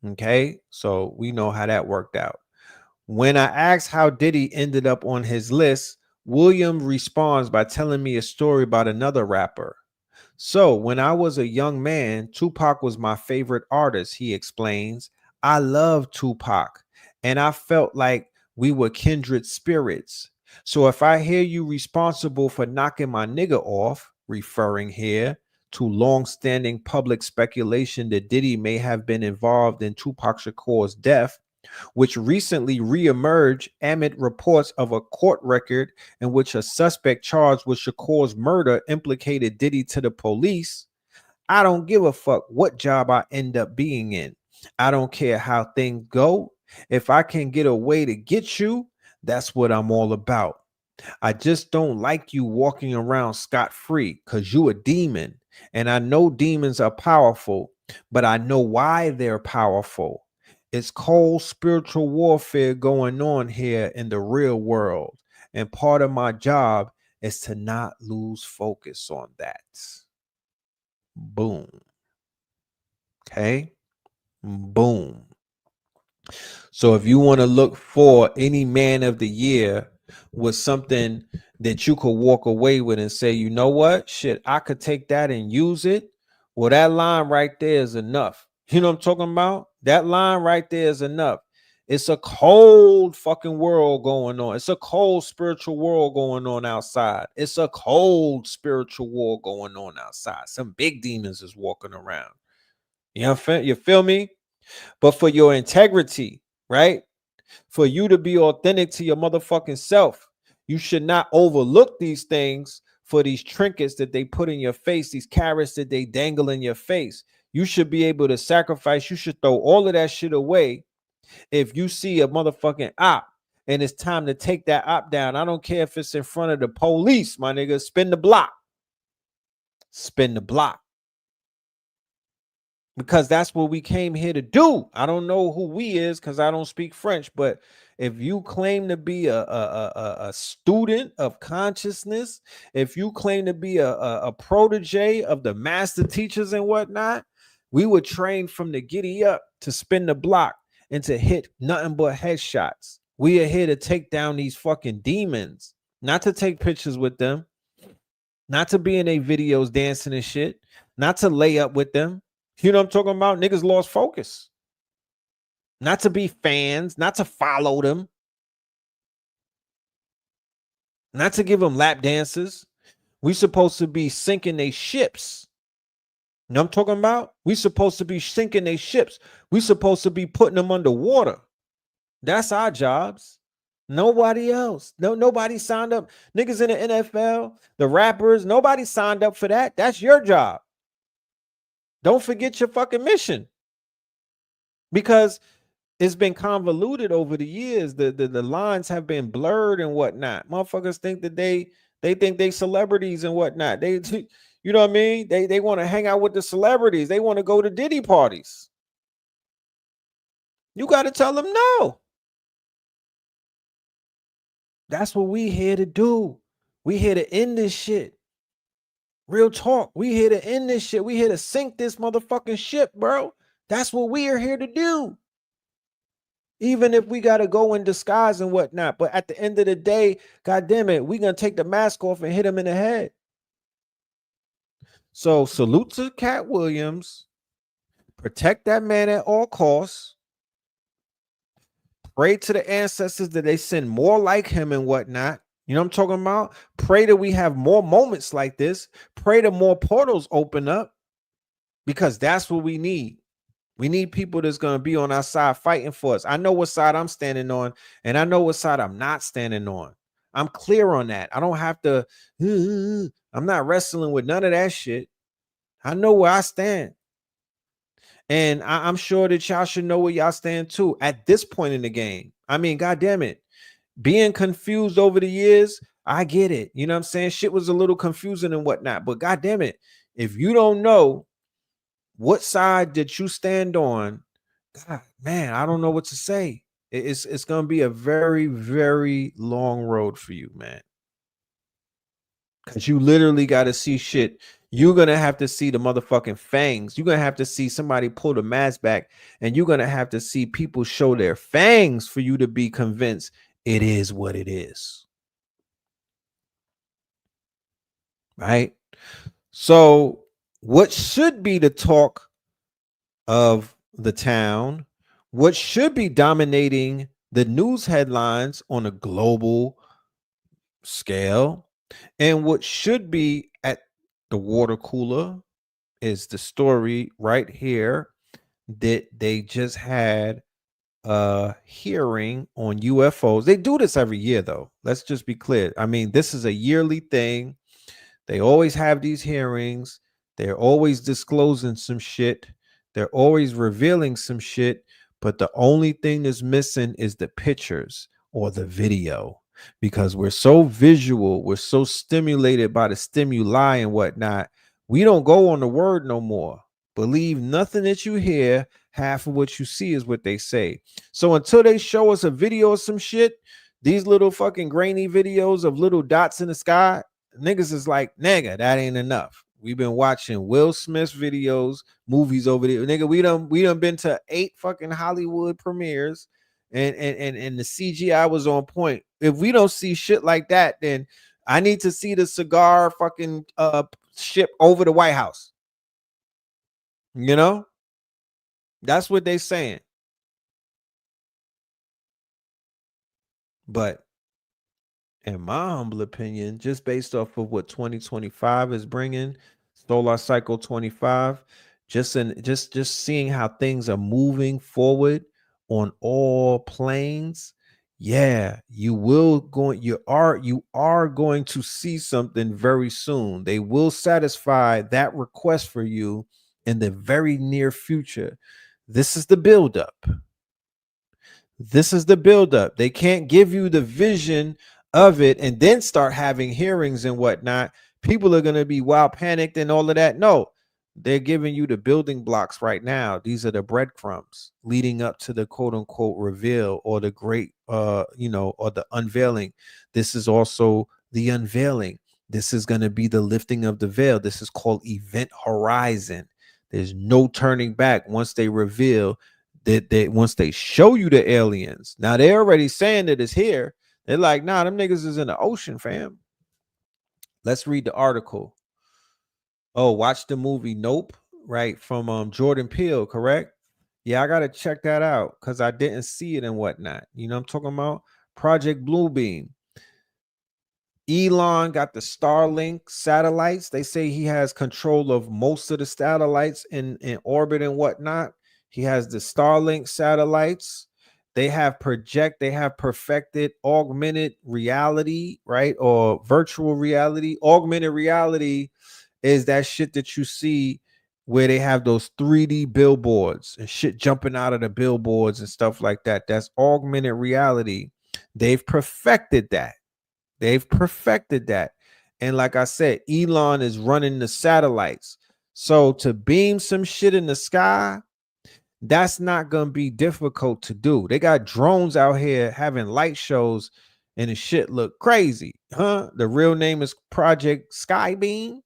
Okay, so we know how that worked out. When I asked how Diddy ended up on his list, William responds by telling me a story about another rapper. So, when I was a young man, Tupac was my favorite artist, he explains. I love Tupac, and I felt like we were kindred spirits. So, if I hear you responsible for knocking my nigga off, referring here to long-standing public speculation that Diddy may have been involved in Tupac Shakur's death, which recently reemerged amid reports of a court record in which a suspect charged with Shakur's murder implicated Diddy to the police. I don't give a fuck what job I end up being in. I don't care how things go. If I can get a way to get you, that's what I'm all about. I just don't like you walking around scot-free because you a demon. And I know demons are powerful, but I know why they're powerful. It's cold spiritual warfare going on here in the real world. And part of my job is to not lose focus on that. Boom. Okay. Boom. So if you want to look for any man of the year with something that you could walk away with and say, you know what? Shit, I could take that and use it. Well, that line right there is enough. You know what I'm talking about? That line right there is enough. It's a cold fucking world going on. It's a cold spiritual world going on outside. It's a cold spiritual war going on outside. Some big demons is walking around. You feel me? But for your integrity, right? For you to be authentic to your motherfucking self, you should not overlook these things for these trinkets that they put in your face, these carrots that they dangle in your face. You should be able to sacrifice. You should throw all of that shit away if you see a motherfucking op and it's time to take that op down. I don't care if it's in front of the police, my nigga. Spin the block. Spin the block. Because that's what we came here to do. I don't know who we is because I don't speak French, but if you claim to be a student of consciousness, if you claim to be a protege of the master teachers and whatnot, we were trained from the giddy up to spin the block and to hit nothing but headshots. We are here to take down these fucking demons, not to take pictures with them, not to be in their videos dancing and shit, not to lay up with them. You know what I'm talking about? Niggas lost focus. Not to be fans, not to follow them. Not to give them lap dances. We supposed to be sinking their ships. You know what I'm talking about? We supposed to be sinking their ships. We supposed to be putting them underwater. That's our jobs. Nobody else. Nobody signed up. Niggas in the NFL, the rappers, nobody signed up for that. That's your job. Don't forget your fucking mission. Because it's been convoluted over the years. The lines have been blurred and whatnot. Motherfuckers think that they think they celebrities and whatnot. They you know what I mean? They want to hang out with the celebrities. They want to go to Diddy parties. You got to tell them no. That's what we here to do. We here to end this shit. Real talk. We here to end this shit. We here to sink this motherfucking ship, bro. That's what we are here to do. Even if we got to go in disguise and whatnot. But at the end of the day, God damn it, we going to take the mask off and hit him in the head. So salute to Cat Williams. Protect that man at all costs. Pray to the ancestors that they send more like him and whatnot. You know what I'm talking about? Pray that we have more moments like this. Pray that more portals open up, because that's what we need. We need people that's going to be on our side fighting for us. I know what side I'm standing on, and I know what side I'm not standing on. I'm clear on that. I don't have to, I'm not wrestling with none of that shit. I know where I stand. And I'm sure that y'all should know where y'all stand too at this point in the game. I mean, God damn it. Being confused over the years, I get it. You know what I'm saying? Shit was a little confusing and whatnot. But God damn it, if you don't know what side that you stand on, God, man, I don't know what to say. It's going to be a very, very long road for you, man. Because you literally got to see shit. You're going to have to see the motherfucking fangs. You're going to have to see somebody pull the mask back, and you're going to have to see people show their fangs for you to be convinced it is what it is. Right? So what should be the talk of the town, what should be dominating the news headlines on a global scale, and what should be at the water cooler is the story right here that they just had a hearing on UFOs. They do this every year, though. Let's just be clear. I mean, this is a yearly thing. They always have these hearings. They're always disclosing some shit. They're always revealing some shit. But the only thing that's missing is the pictures or the video, because we're so visual. We're so stimulated by the stimuli and whatnot. We don't go on the word no more. Believe nothing that you hear. Half of what you see is what they say. So until they show us a video of some shit, these little fucking grainy videos of little dots in the sky, niggas is like, nigga, that ain't enough. We've been watching Will Smith's videos, movies over there. Nigga, we done been to 8 fucking Hollywood premieres, and the CGI was on point. If we don't see shit like that, then I need to see the cigar fucking ship over the White House. You know? That's what they saying. But in my humble opinion, just based off of what 2025 is bringing, Solar Cycle 25, just seeing how things are moving forward on all planes, yeah, you are going to see something very soon. They will satisfy that request for you in the very near future. This is the buildup. This is the buildup. They can't give you the vision of it and then start having hearings and whatnot. People are going to be wild panicked and all of that. No, they're giving you the building blocks right now. These are the breadcrumbs leading up to the quote unquote reveal or the great, or the unveiling. This is also the unveiling. This is going to be the lifting of the veil. This is called Event Horizon. There's no turning back once they reveal that once they show you the aliens. Now they're already saying that it's here. They're like, nah, them niggas is in the ocean, fam. Let's read the article. Oh, watch the movie Nope, right? From Jordan Peele, correct? Yeah, I gotta check that out because I didn't see it and whatnot. You know what I'm talking about? Project Bluebeam. Elon got the Starlink satellites. They say he has control of most of the satellites in orbit and whatnot. He has the Starlink satellites. They have perfected augmented reality, right? Or virtual reality. Augmented reality is that shit that you see where they have those 3D billboards and shit jumping out of the billboards and stuff like that. That's augmented reality. They've perfected that. They've perfected that. And like I said, Elon is running the satellites. So to beam some shit in the sky, that's not going to be difficult to do. They got drones out here having light shows and the shit look crazy. Huh? The real name is Project Skybeam.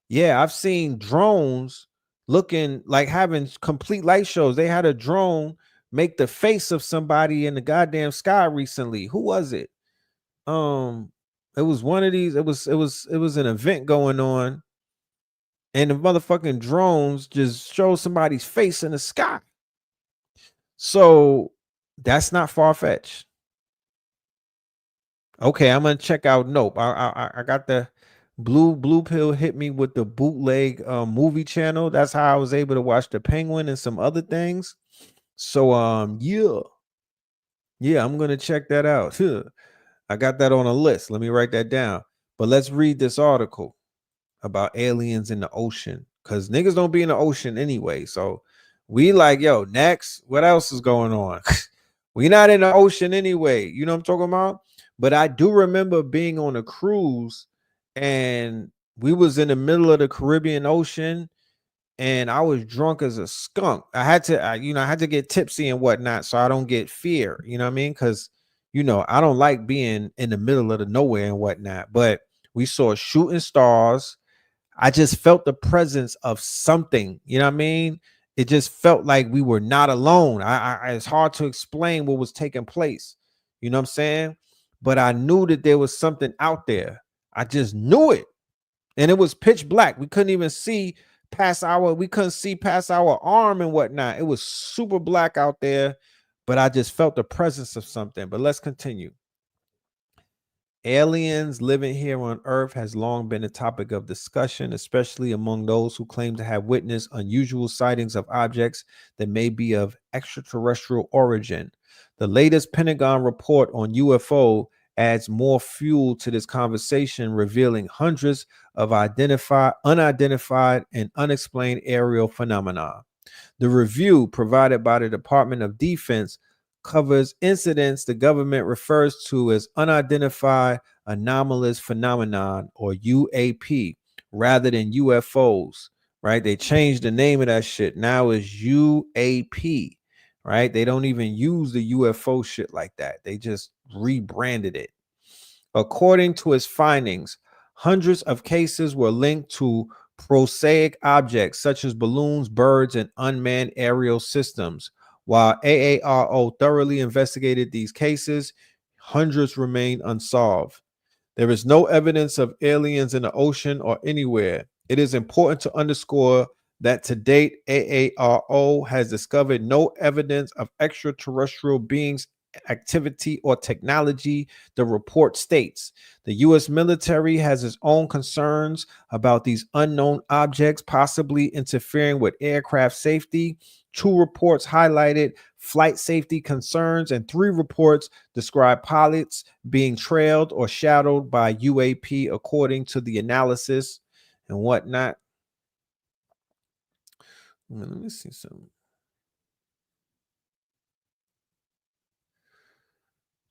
Yeah, I've seen drones looking like having complete light shows. They had a drone make the face of somebody in the goddamn sky recently. Who was it? It was one of these. It was an event going on, and the motherfucking drones just show somebody's face in the sky. So that's not far-fetched. Okay, I'm gonna check out Nope. I got the blue pill hit me with the bootleg movie channel. That's how I was able to watch The Penguin and some other things. So yeah, I'm gonna check that out. I got that on a list. Let me write that down. But let's read this article about aliens in the ocean, because niggas don't be in the ocean anyway. So we like, yo, next, what else is going on? We not in the ocean anyway. You know what I'm talking about? But I do remember being on a cruise and we was in the middle of the Caribbean Ocean and I was drunk as a skunk. I had to get tipsy and whatnot so I don't get fear. You know what I mean? Because I don't like being in the middle of the nowhere and whatnot. But we saw shooting stars. I just felt the presence of something. You know what I mean? It just felt like we were not alone. It's hard to explain what was taking place. You know what I'm saying? But I knew that there was something out there. I just knew it. And it was pitch black. We couldn't see past our arm and whatnot. It was super black out there, but I just felt the presence of something. But let's continue. Aliens living here on Earth has long been a topic of discussion, especially among those who claim to have witnessed unusual sightings of objects that may be of extraterrestrial origin. The latest Pentagon report on UFO adds more fuel to this conversation, revealing hundreds of unidentified, and unexplained aerial phenomena. The review provided by the Department of Defense covers incidents the government refers to as unidentified anomalous phenomenon, or UAP, rather than UFOs, right? They changed the name of that shit. Now it's UAP, right? They don't even use the UFO shit like that. They just rebranded it. According to its findings, hundreds of cases were linked to prosaic objects such as balloons, birds, and unmanned aerial systems. While AARO thoroughly investigated these cases, hundreds remain unsolved. There is no evidence of aliens in the ocean or anywhere. It is important to underscore that to date, AARO has discovered no evidence of extraterrestrial beings, activity, or technology, the report states. The U.S. military has its own concerns about these unknown objects possibly interfering with aircraft safety. 2 reports highlighted flight safety concerns, and 3 reports describe pilots being trailed or shadowed by UAP, according to the analysis and whatnot. Let me see something.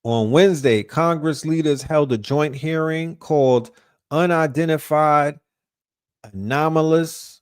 On Wednesday, Congress leaders held a joint hearing called Unidentified Anomalous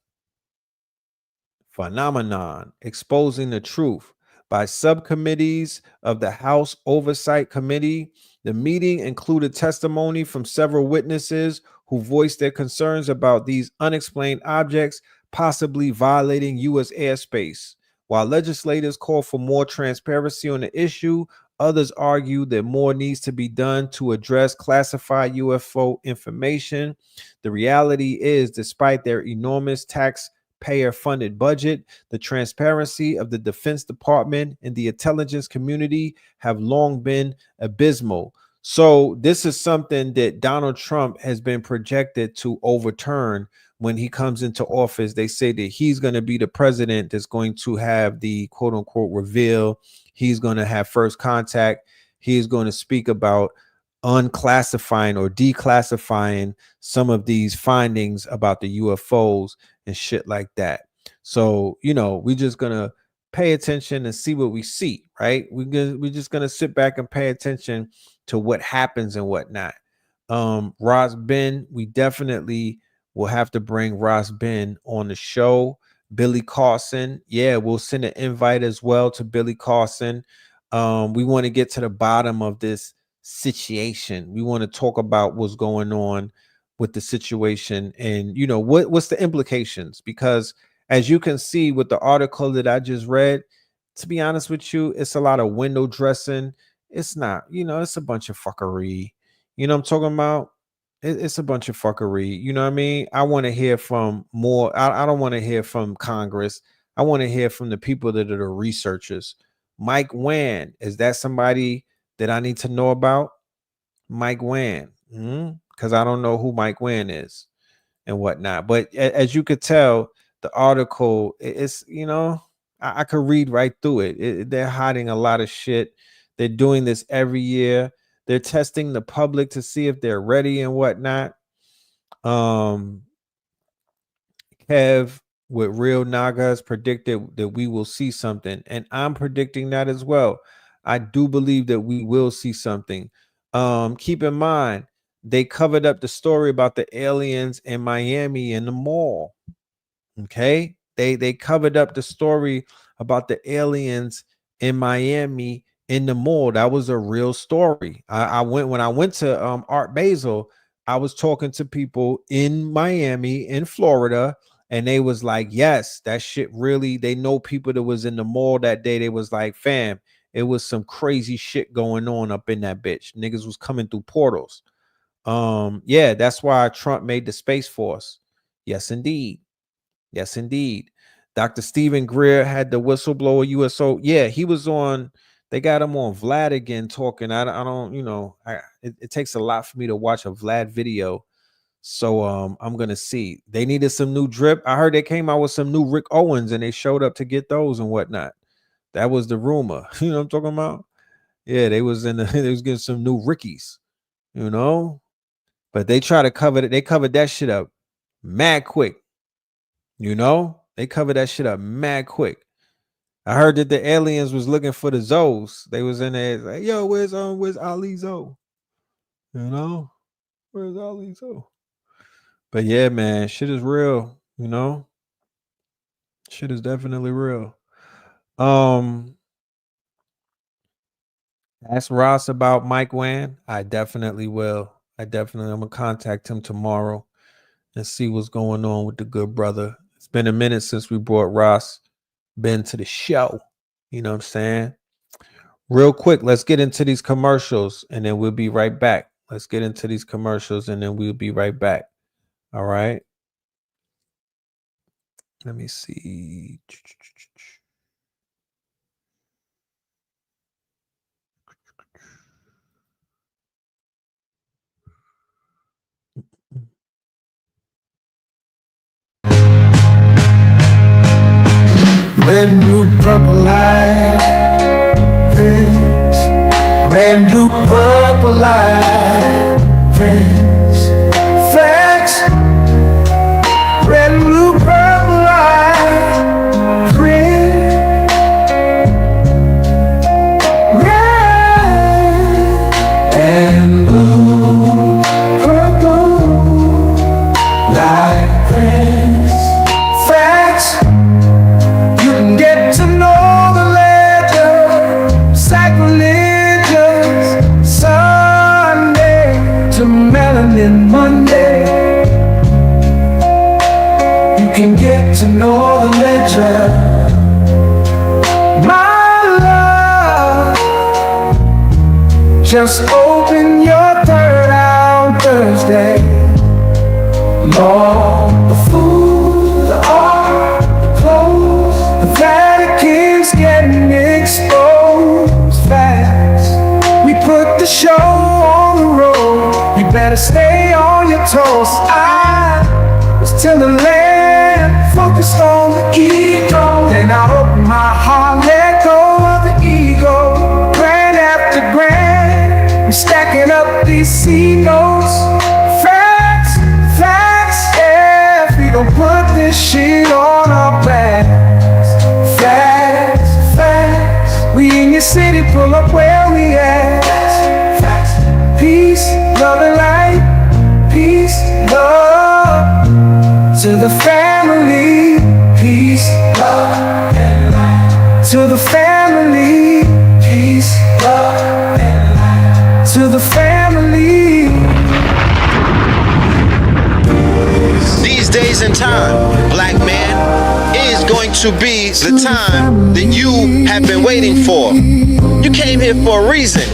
Phenomenon, Exposing the Truth, by subcommittees of the House Oversight Committee. The meeting included testimony from several witnesses who voiced their concerns about these unexplained objects possibly violating U.S. airspace. While legislators call for more transparency on the issue, others argue that more needs to be done to address classified UFO information. The reality is, despite their enormous taxpayer-funded budget, the transparency of the Defense Department and the intelligence community have long been abysmal. So this is something that Donald Trump has been projected to overturn when he comes into office. They say that he's going to be the president that's going to have the quote unquote reveal. He's going to have first contact. He's going to speak about unclassifying or declassifying some of these findings about the UFOs and shit like that. So, you know, we're just going to pay attention and see what we see, right? We're just going to sit back and pay attention to what happens and whatnot. Ross Ben, we definitely will have to bring Ross Ben on the show. Billy Carson, yeah, we'll send an invite as well to Billy Carson. We want to get to the bottom of this situation. We want to talk about what's going on with the situation and, you know, what's the implications, because as you can see with the article that I just read, to be honest with you, it's a lot of window dressing. It's not, you know, it's a bunch of fuckery. You know what I'm talking about? It's a bunch of fuckery. You know what I mean? I want to hear from more. I don't want to hear from Congress. I want to hear from the people that are the researchers. Mike Wan, is that somebody that I need to know about? Mike Wan, because I don't know who Mike Wan is and whatnot. But as you could tell, the article, it's, you know, I could read right through it. They're hiding a lot of shit. They're doing this every year. They're testing the public to see if they're ready and whatnot. Kev with Real Nagas predicted that we will see something, and I'm predicting that as well. I do believe that we will see something. Keep in mind, they covered up the story about the aliens in Miami in the mall. Okay, they covered up the story about the aliens in Miami in the mall. That was a real story. When I went to Art Basel, I was talking to people in Miami, in Florida, and they was like, yes, that shit really, they know people that was in the mall that day. They was like, fam, it was some crazy shit going on up in that bitch. Niggas was coming through portals. Yeah, that's why Trump made the Space Force. Yes, indeed. Yes, indeed. Dr. Stephen Greer had the whistleblower USO. Yeah, he was on. They got him on Vlad again talking. I don't, you know, it takes a lot for me to watch a Vlad video. So I'm gonna see. They needed some new drip. I heard they came out with some new Rick Owens and they showed up to get those and whatnot. That was the rumor. You know what I'm talking about? Yeah, they was they was getting some new Rickies, you know. But they try to cover it. They covered that shit up mad quick. You know, they covered that shit up mad quick. I heard that the aliens was looking for the Zoes. They was in there like, yo, where's Ali Zoe? You know, where's Ali Zoe? But yeah, man, shit is real, you know. Shit is definitely real. Ask Ross about Mike Wan. I definitely will. I'm gonna contact him tomorrow and see what's going on with the good brother. It's been a minute since we brought Ross Ben to the show. You know what I'm saying? Real quick, let's get into these commercials and then we'll be right back. Let's get into these commercials and then we'll be right back. All right. Let me see. Red, blue, purple light, friends. Red, blue, purple light, friends. Facts. Red, blue, purple light, friends. Red and blue, purple light, friends. Facts. Get to know the legend, sacrilegious Sunday to melanin Monday. You can get to know the legend, my love. Just open your third eye on Thursday. Lord, the food, the art, the clothes, the Vatican's getting exposed fast. We put the show on better stay on your toes. I was till the land, focused on the ego. Then I opened my heart, let go of the ego. Grand after grand, I'm stacking up these C notes. Facts, facts, yeah. If we don't put this shit on our plans. Facts, facts. We in your city, pull up where we at. Facts, peace, love and light. Peace, love to the family. Peace, love and light. To the family. Peace, love and light. To the family. These days and time, black man, is going to be the time that you have been waiting for. You came here for a reason.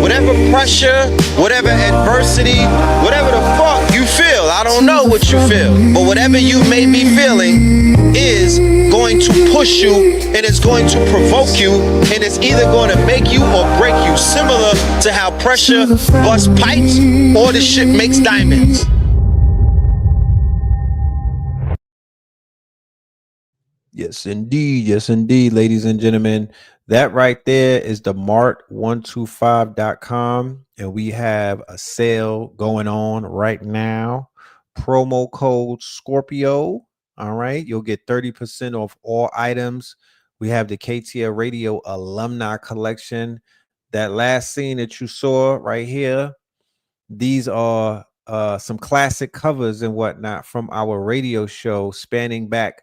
Whatever pressure, whatever adversity, whatever the fuck you feel, I don't know what you feel, but whatever you may be feeling is going to push you, and it's going to provoke you, and it's either going to make you or break you, similar to how pressure busts pipes or the shit makes diamonds. Yes, indeed, ladies and gentlemen. That right there is the Mart125.com, and we have a sale going on right now. Promo code Scorpio. All right, you'll get 30% off all items. We have the KTL Radio Alumni Collection. That last scene that you saw right here, these are some classic covers and whatnot from our radio show spanning back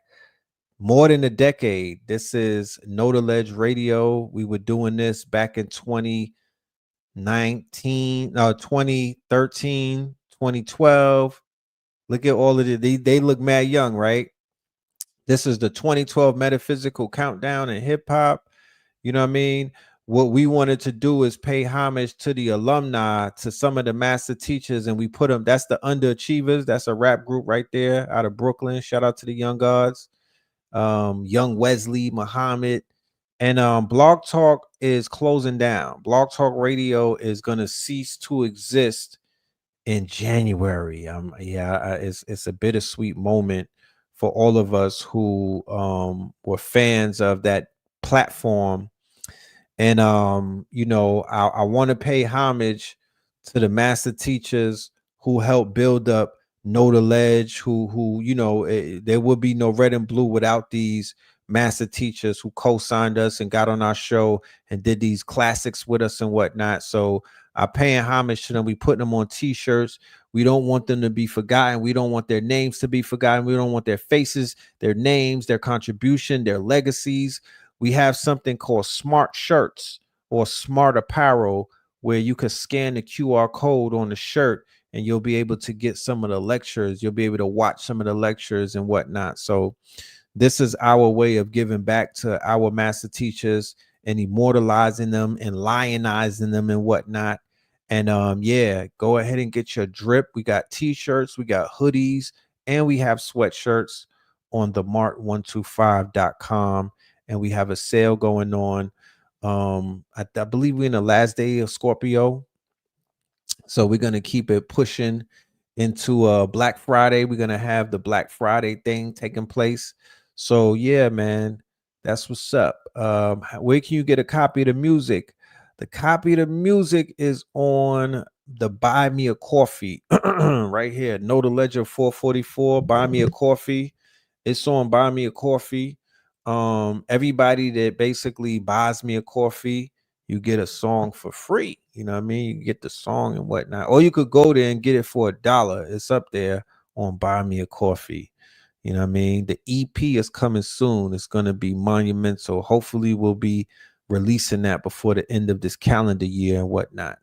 more than a decade. This is Know the Ledge Radio. We were doing this back in 2013, 2012. Look at all of it. They look mad young, right? This is the 2012 Metaphysical Countdown in hip hop. You know what I mean? What we wanted to do is pay homage to the alumni, to some of the master teachers, and we put them. That's the Underachievers. That's a rap group right there out of Brooklyn. Shout out to the Young Gods. Young Wesley, Muhammad, and Blog Talk is closing down. Blog Talk Radio is going to cease to exist in January. It's a bittersweet moment for all of us who were fans of that platform. And I want to pay homage to the master teachers who helped build up Know the Ledge, there would be no Red and Blue without these master teachers who co-signed us and got on our show and did these classics with us and whatnot. So I'm paying homage to them. We put them on t-shirts. We don't want them to be forgotten. We don't want their names to be forgotten. We don't want their faces, their names, their contribution, their legacies. We have something called Smart Shirts or Smart Apparel, where you can scan the QR code on the shirt and you'll be able to get some of the lectures. You'll be able to watch some of the lectures and whatnot. So this is our way of giving back to our master teachers and immortalizing them and lionizing them and whatnot. And go ahead and get your drip. We got t-shirts, we got hoodies, and we have sweatshirts on the Mart125.com. And we have a sale going on. I believe we're in the last day of Scorpio. So we're going to keep it pushing into Black Friday. We're going to have the Black Friday thing taking place. So yeah, man, that's what's up. Where can you get a copy of the music? The copy of the music is on the Buy Me a Coffee right here. Know the Ledger 444, Buy Me a Coffee. It's on Buy Me a Coffee. Everybody that basically buys me a coffee, you get a song for free. You know what I mean? You get the song and whatnot. Or you could go there and get it for $1. It's up there on Buy Me a Coffee. You know what I mean? The EP is coming soon. It's going to be monumental. Hopefully we'll be releasing that before the end of this calendar year and whatnot.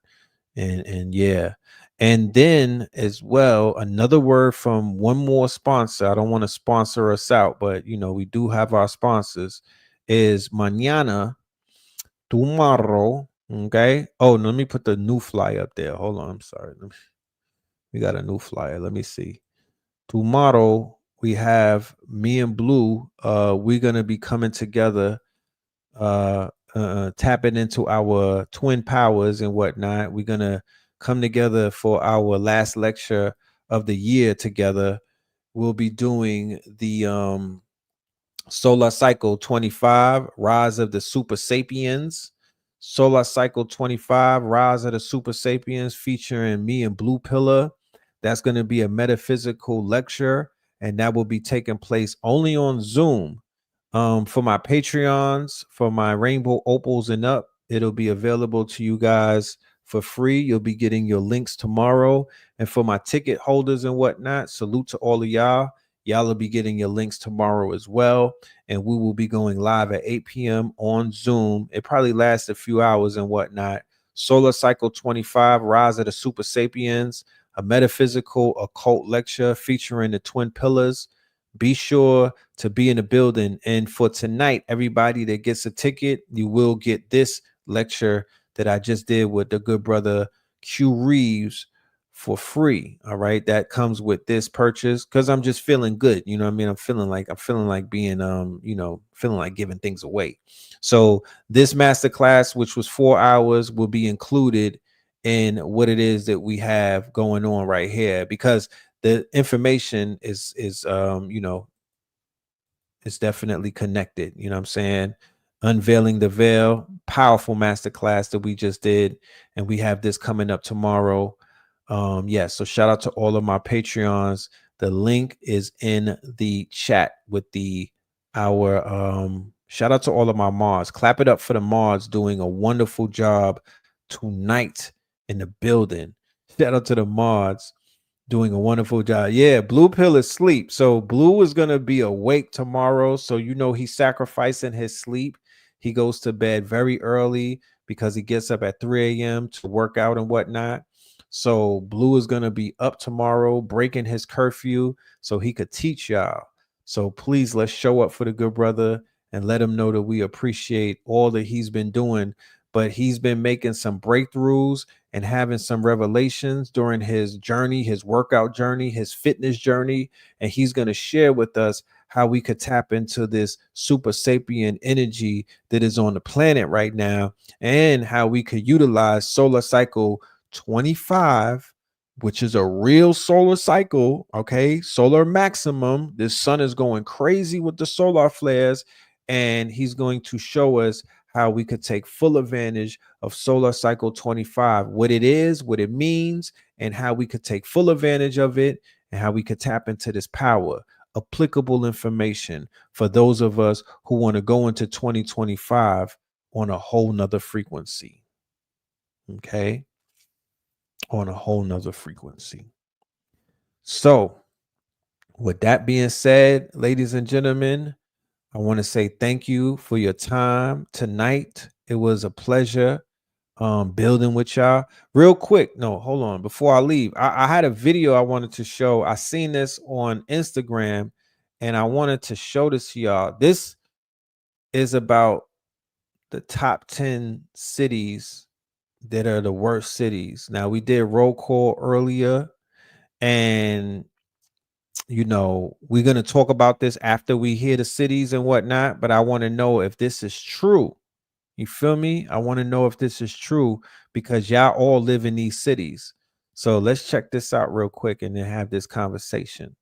And yeah. And then as well, another word from one more sponsor. I don't want to sponsor us out, but we do have our sponsors. Is mañana, tomorrow. Okay. Oh, let me put the new flyer up there. Hold on. I'm sorry. We got a new flyer. Let me see. Tomorrow we have me and Blue. We're gonna be coming together, tapping into our twin powers and whatnot. We're gonna come together for our last lecture of the year together. We'll be doing the Solar Cycle 25, Rise of the Super Sapiens. Solar Cycle 25, Rise of the Super Sapiens, featuring me and Blue Pillar. That's going to be a metaphysical lecture, and that will be taking place only on Zoom. For my Patreons, for my Rainbow Opals and up, it'll be available to you guys for free. You'll be getting your links tomorrow. And for my ticket holders and whatnot, salute to all of y'all. Y'all will be getting your links tomorrow as well. And we will be going live at 8 p.m. on Zoom. It probably lasts a few hours and whatnot. Solar Cycle 25, Rise of the Super Sapiens, a metaphysical occult lecture featuring the twin pillars. Be sure to be in the building. And for tonight, everybody that gets a ticket, you will get this lecture that I just did with the good brother Q Reeves for free. All right. That comes with this purchase because I'm just feeling good. You know what I mean? I'm feeling like being, feeling like giving things away. So this masterclass, which was 4 hours, will be included in what it is that we have going on right here, because the information is it's definitely connected. You know what I'm saying? Unveiling the Veil, powerful masterclass that we just did, and we have this coming up tomorrow. So shout out to all of my Patreons. The link is in the chat with our shout out to all of my mods. Clap it up for the mods doing a wonderful job tonight in the building. Shout out to the mods doing a wonderful job. Yeah, Blue Pill is asleep. So Blue is going to be awake tomorrow. So, he's sacrificing his sleep. He goes to bed very early because he gets up at 3 a.m. to work out and whatnot. So Blue is going to be up tomorrow, breaking his curfew so he could teach y'all. So please, let's show up for the good brother and let him know that we appreciate all that he's been doing. But he's been making some breakthroughs and having some revelations during his journey, his workout journey, his fitness journey. And he's going to share with us how we could tap into this super sapien energy that is on the planet right now, and how we could utilize solar cycle 25, which is a real solar cycle. Okay. Solar maximum. This sun is going crazy with the solar flares, and he's going to show us how we could take full advantage of solar cycle 25, what it is, what it means, and how we could take full advantage of it, and how we could tap into this power. Applicable information for those of us who want to go into 2025 on a whole nother frequency. Okay. On a whole nother frequency. So with that being said, ladies and gentlemen, I want to say thank you for your time tonight. It was a pleasure building with y'all. Real quick, no, hold on. Before I leave, I had a video I wanted to show. I seen this on Instagram, and I wanted to show this to y'all. This is about the top 10 cities that are the worst cities. Now, we did roll call earlier, and we're going to talk about this after we hear the cities and whatnot, but I want to know if this is true. You feel me? I want to know if this is true because y'all all live in these cities. So let's check this out real quick and then have this conversation.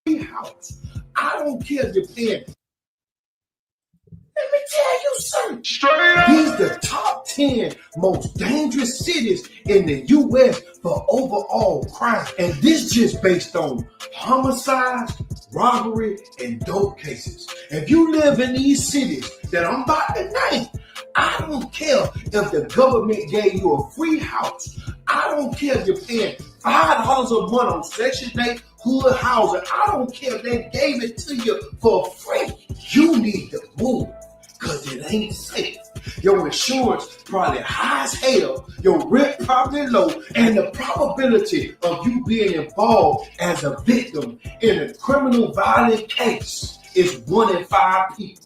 I don't care if you're paying. Let me tell you something. Straight up. These the top 10 most dangerous cities in the U.S. for overall crime. And this just based on homicides, robbery, and dope cases. If you live in these cities that I'm about to name, I don't care if the government gave you a free house. I don't care if you're paying $5 a month on Section 8 hood housing. I don't care if they gave it to you for free. You need to move because it ain't safe. Your insurance probably high as hell. Your rent probably low. And the probability of you being involved as a victim in a criminal violent case is 1 in 5 people.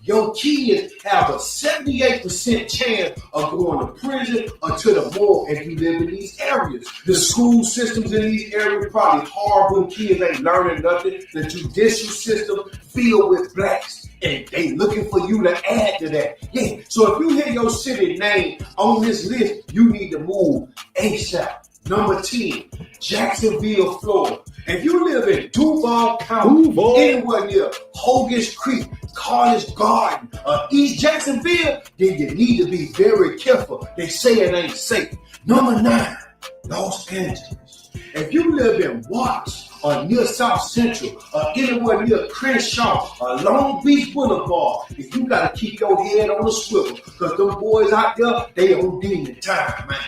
Your kids have a 78% chance of going to prison or to the morgue if you live in these areas. The school systems in these areas probably horrible. Kids ain't learning nothing. The judicial system filled with blacks and they looking for you to add to that. Yeah. So if you hear your city name on this list, you need to move ASAP. Number 10, Jacksonville, Florida. If you live in Duval County, anywhere near Hogan's Creek, College Garden, East Jacksonville, then you need to be very careful. They say it ain't safe. Number 9, Los Angeles. If you live in Watts or near South Central or anywhere near Crenshaw or Long Beach Boulevard, if you got to keep your head on the swivel because them boys out there, they on demon time, man.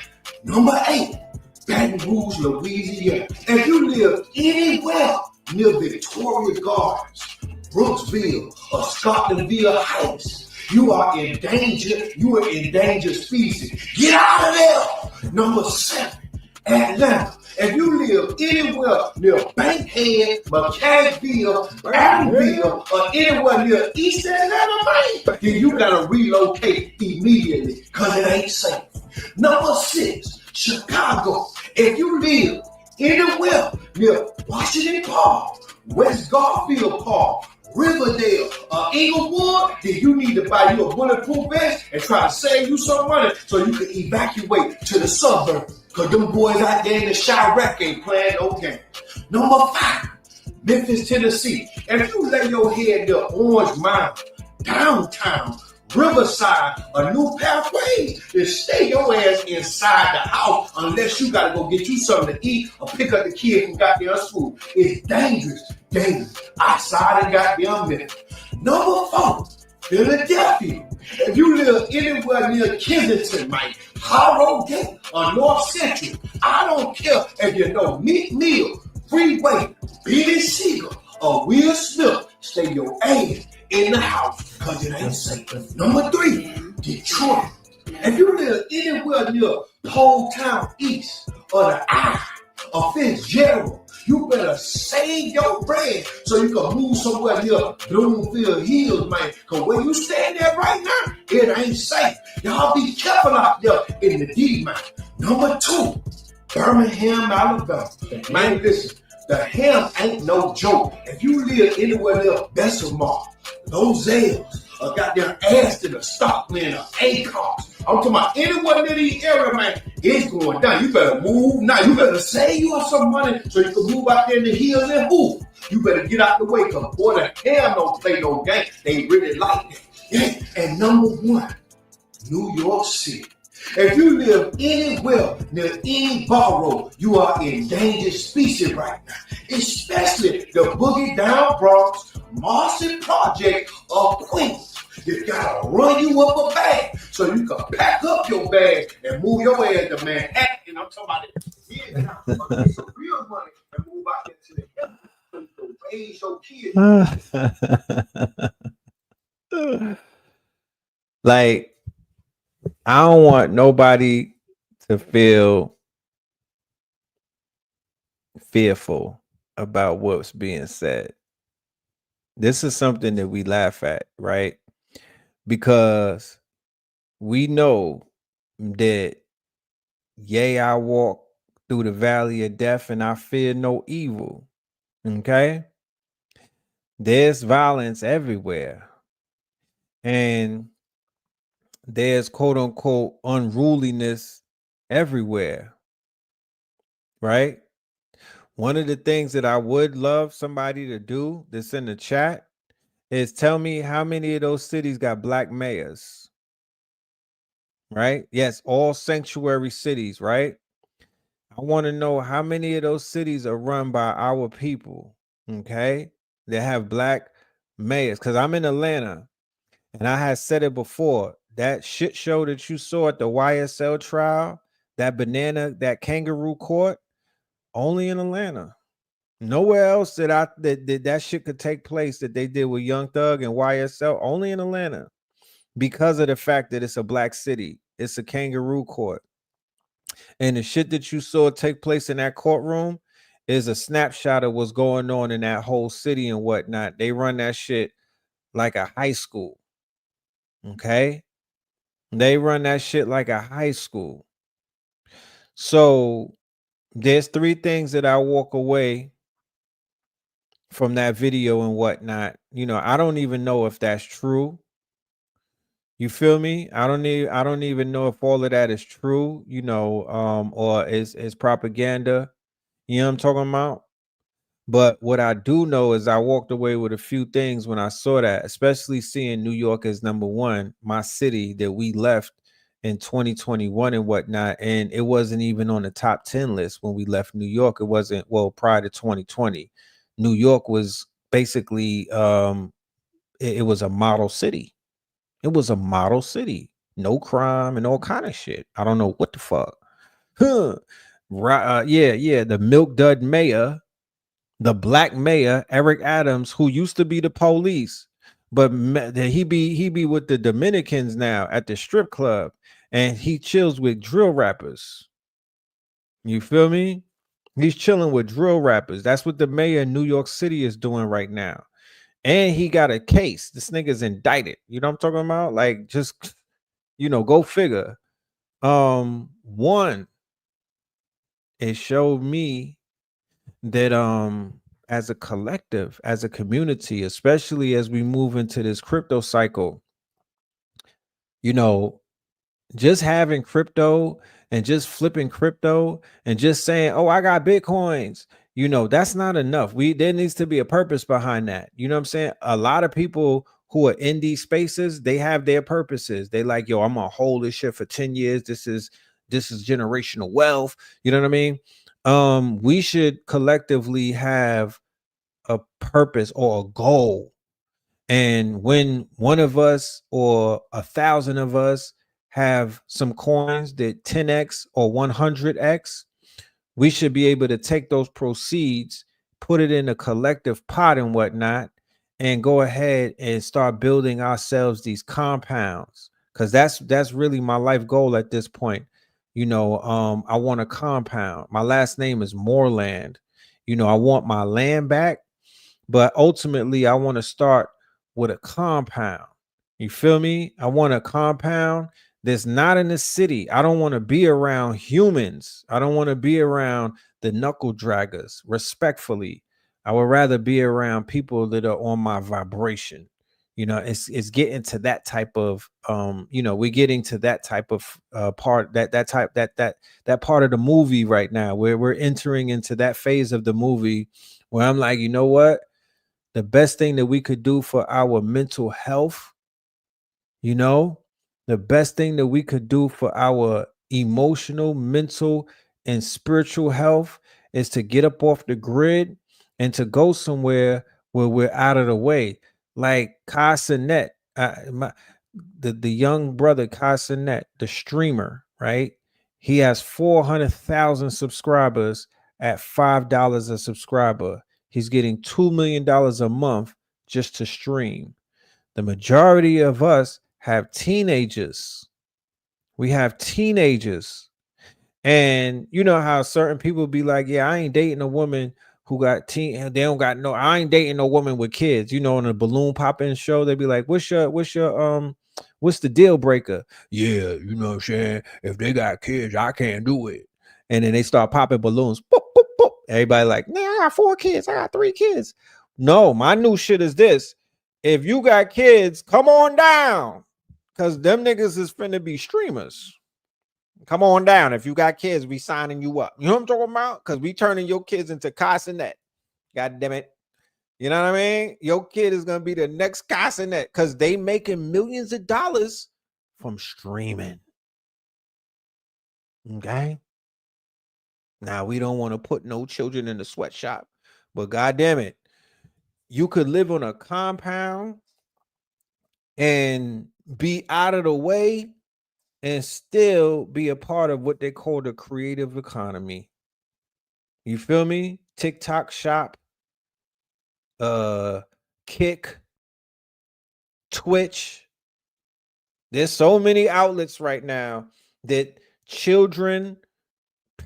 Number 8, Baton Rouge, Louisiana. If you live anywhere near Victoria Gardens, Brooksville, or Scotlandville Heights, you are in danger. You are endangered species. Get out of there. Number 7, Atlanta. If you live anywhere near Bankhead, McCaskville, Adamville, or anywhere near East Atlanta, man, then you gotta relocate immediately because it ain't safe. Number 6, Chicago. If you live anywhere near Washington Park, West Garfield Park, Riverdale, Inglewood, then you need to buy you a bulletproof vest and try to save you some money so you can evacuate to the suburbs. Because them boys out there in the Chirac ain't playing no game. Number 5, Memphis, Tennessee. And if you lay your head near Orange Mountain, downtown, Riverside, a new pathway, then stay your ass inside the house unless you gotta go get you something to eat or pick up the kid from goddamn school. It's dangerous outside of goddamn Memphis. Number 4, Philadelphia. If you live anywhere near Kensington, man, Harrogate, or North Central, I don't care if you know Meat Mill, Freeway, Billy Siegel, or Will Smith, stay your ass in the house because it ain't safe. Number 3, Detroit. If you live anywhere near Pole Town East or the I or Fitzgerald, you better save your bread so you can move somewhere near Bloomfield Hills, man. Because where you stand there right now, it ain't safe. Y'all be careful out there in the D, man. Number 2, Birmingham, Alabama. Man, listen, the ham ain't no joke. If you live anywhere near Bessemer, Lozelle, or goddamn Aston, or Stockland, or Acres, I'm talking about anywhere near the area, man, it's going down. You better move now. You better save you some money so you can move out there in the hills and move. You better get out the way because, boy, the ham don't play no game. They really like it. Yeah. And number 1, New York City. If you live anywhere near any borough, you are endangered species right now, especially the Boogie Down Bronx, Marcy Project, or Queens. You gotta run you up a bag so you can pack up your bag and move your ass to Manhattan. And I'm talking about it. Vietnam, or get some real money and move out there to the hill so you can raise your kids. Like, I don't want nobody to feel fearful about what's being said. This is something that we laugh at, right? Because we know that, yea, I walk through the valley of death and I fear no evil. Okay? There's violence everywhere. And there's quote unquote unruliness everywhere. Right? One of the things that I would love somebody to do that's in the chat is tell me how many of those cities got black mayors. Right? Yes, all sanctuary cities, right? I want to know how many of those cities are run by our people, okay? That have black mayors. Because I'm in Atlanta, and I had said it before. That shit show that you saw at the YSL trial, that kangaroo court, only in Atlanta. Nowhere else that shit could take place that they did with Young Thug and YSL, only in Atlanta. Because of the fact that it's a black city. It's a kangaroo court. And the shit that you saw take place in that courtroom is a snapshot of what's going on in that whole city and whatnot. They run that shit like a high school. Okay? They run that shit like a high school. So there's 3 things that I walk away from that video and whatnot. You know, I don't even know if that's true. You feel me? I don't even know if all of that is true, you know, or is propaganda. You know what I'm talking about? But what I do know is I walked away with a few things when I saw that, especially seeing New York as number one, my city that we left in 2021 and whatnot. And it wasn't even on the top 10 list when we left New York. It wasn't, well, prior to 2020. New York was basically it was a model city. It was a model city. No crime and all kind of shit. I don't know what the fuck. Huh. Right, yeah. The milk dud mayor, the black mayor, Eric Adams, who used to be the police, but he be with the Dominicans now at the strip club, and he chills with drill rappers. You feel me? He's chilling with drill rappers. That's what the mayor of New York City is doing right now. And he got a case. This nigga's indicted. You know what I'm talking about? Like, just, you know, go figure. One, it showed me that as a collective, as a community, especially as we move into this crypto cycle, you know, just having crypto and just flipping crypto and just saying, oh, I got bitcoins, you know, that's not enough. There needs to be a purpose behind that. You know what I'm saying? A lot of people who are in these spaces, they have their purposes. They like, yo, I'm gonna hold this shit for 10 years. This is generational wealth. You know what I mean? We should collectively have a purpose or a goal. And when one of us or 1,000 of us have some coins that 10x or 100x, we should be able to take those proceeds, put it in a collective pot and whatnot, and go ahead and start building ourselves these compounds. Because that's really my life goal at this point. You know, I want a compound. My last name is Moreland. You know, I want my land back, but ultimately I want to start with a compound. You feel me? I want a compound that's not in the city. I don't want to be around humans. I don't want to be around the knuckle draggers. Respectfully, I would rather be around people that are on my vibration. You know, it's getting to that type of you know, we're getting to that type of part, that part of the movie right now, where we're entering into that phase of the movie where I'm like, you know what? The best thing that we could do for our mental health, you know, the best thing that we could do for our emotional, mental, and spiritual health is to get up off the grid and to go somewhere where we're out of the way. Like Casanet, the young brother Casanet, the streamer, right? He has 400,000 subscribers at $5 a subscriber. He's getting $2 million a month just to stream. The majority of us have teenagers. We have teenagers. And you know how certain people be like, yeah, I ain't dating a woman who got they don't got no, I ain't dating no woman with kids. You know, on a balloon popping show, they be like, what's the deal breaker? Yeah, you know what I'm saying? If they got kids, I can't do it. And then they start popping balloons. Boop, boop, boop. Everybody like, nah, I got 4 kids. I got 3 kids. No, my new shit is this. If you got kids, come on down. Cause them niggas is finna be streamers. Come on down. If you got kids, we signing you up. You know what I'm talking about? Because we turning your kids into Casanet. God damn it. You know what I mean? Your kid is going to be the next Casanet because they making millions of dollars from streaming. Okay? Now, we don't want to put no children in the sweatshop, but God damn it, you could live on a compound and be out of the way and still be a part of what they call the creative economy. You feel me? TikTok shop, Kick, Twitch. There's so many outlets right now that children,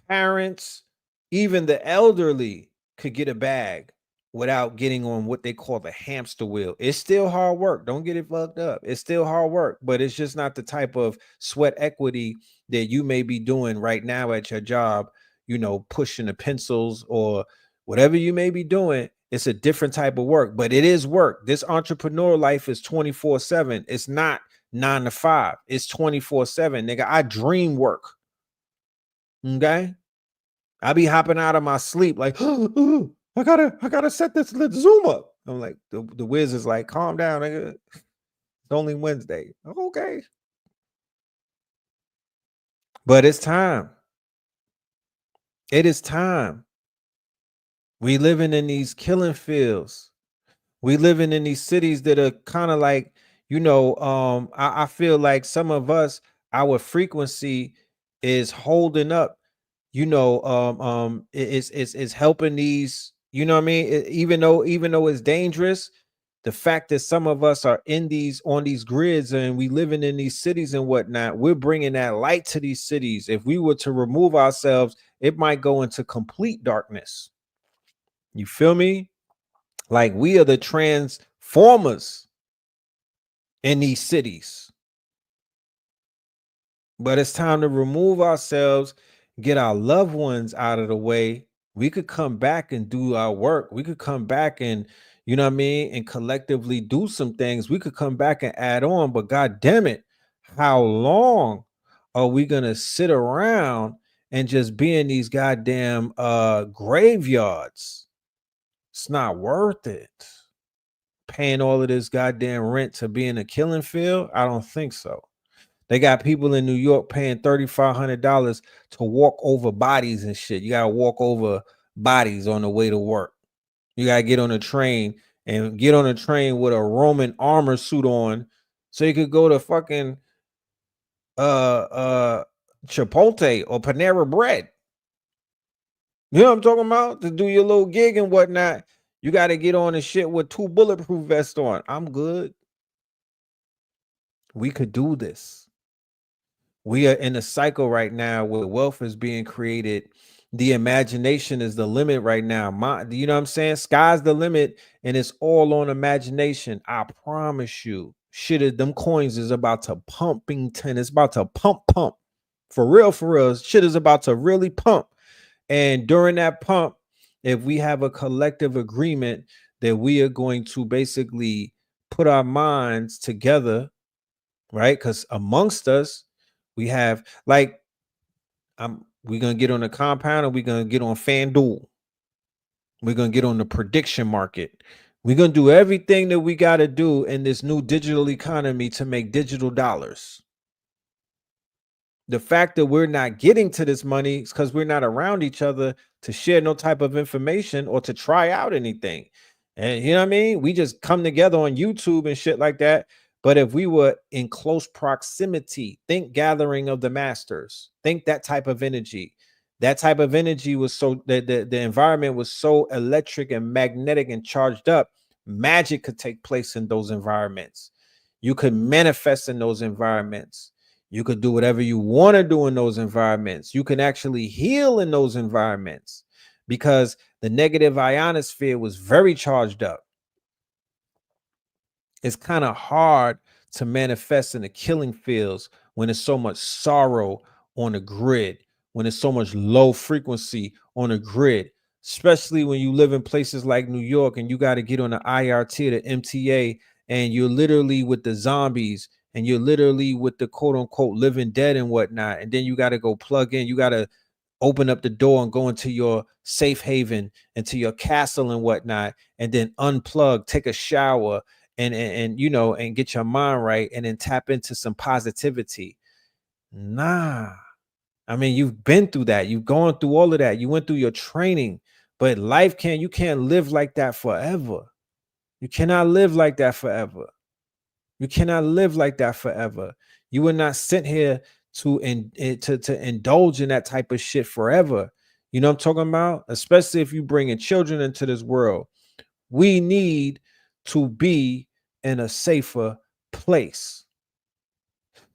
parents, even the elderly could get a bag without getting on what they call the hamster wheel. It's still hard work. Don't get it fucked up. It's still hard work, but it's just not the type of sweat equity that you may be doing right now at your job, you know, pushing the pencils or whatever you may be doing. It's a different type of work, but it is work. This entrepreneur life is 24/7. It's not 9 to 5. It's 24/7. Nigga, I dream work. Okay. I be hopping out of my sleep like, I gotta set this. Let's zoom up. I'm like, the Wiz is like, calm down, nigga. It's only Wednesday. Okay. But it's time. It is time. We living in these killing fields. We living in these cities that are kind of like, I feel like some of us, our frequency is holding up, it's helping these, you know what I mean? Even though it's dangerous, the fact that some of us are on these grids and we living in these cities and whatnot, we're bringing that light to these cities. If we were to remove ourselves, it might go into complete darkness. You feel me? Like we are the transformers in these cities. But it's time to remove ourselves, get our loved ones out of the way. We could come back and do our work. We could come back and, you know what I mean, and collectively do some things. We could come back and add on, but God damn it, how long are we gonna sit around and just be in these goddamn graveyards? It's not worth it. Paying all of this goddamn rent to be in a killing field? I don't think so. They got people in New York paying $3,500 to walk over bodies and shit. You gotta walk over bodies on the way to work. You gotta get on a train and get on a train with a Roman armor suit on, so you could go to fucking Chipotle or Panera Bread. You know what I'm talking about? To do your little gig and whatnot. You got to get on the shit with 2 bulletproof vests on. I'm good. We could do this. We are in a cycle right now where wealth is being created. The imagination is the limit right now. You know what I'm saying? Sky's the limit, and it's all on imagination. I promise you. Shit, them coins is about to pumpington. It's about to pump. For real, for real. Shit is about to really pump. And during that pump, if we have a collective agreement that we are going to basically put our minds together, right? Because amongst us, we have like, we're going to get on the compound, and we're going to get on FanDuel. We're going to get on the prediction market. We're going to do everything that we got to do in this new digital economy to make digital dollars. The fact that we're not getting to this money is because we're not around each other to share no type of information or to try out anything. And you know what I mean? We just come together on YouTube and shit like that. But if we were in close proximity, think gathering of the masters, think that type of energy. That type of energy was so, the environment was so electric and magnetic and charged up. Magic could take place in those environments. You could manifest in those environments. You could do whatever you want to do in those environments. You can actually heal in those environments because the negative ionosphere was very charged up. It's kind of hard to manifest in the killing fields when there's so much sorrow on the grid, when there's so much low frequency on the grid, especially when you live in places like New York and you got to get on the IRT or the MTA and you're literally with the zombies and you're literally with the quote unquote living dead and whatnot. And then you got to go plug in. You got to open up the door and go into your safe haven, into your castle and whatnot, and then unplug, take a shower and you know, and get your mind right and then tap into some positivity. Nah. I mean, you've been through that. You've gone through all of that. You went through your training, but you can't live like that forever. You cannot live like that forever. You cannot live like that forever. You were not sent here to indulge in that type of shit forever. You know what I'm talking about? Especially if you bringing children into this world. We need to be in a safer place.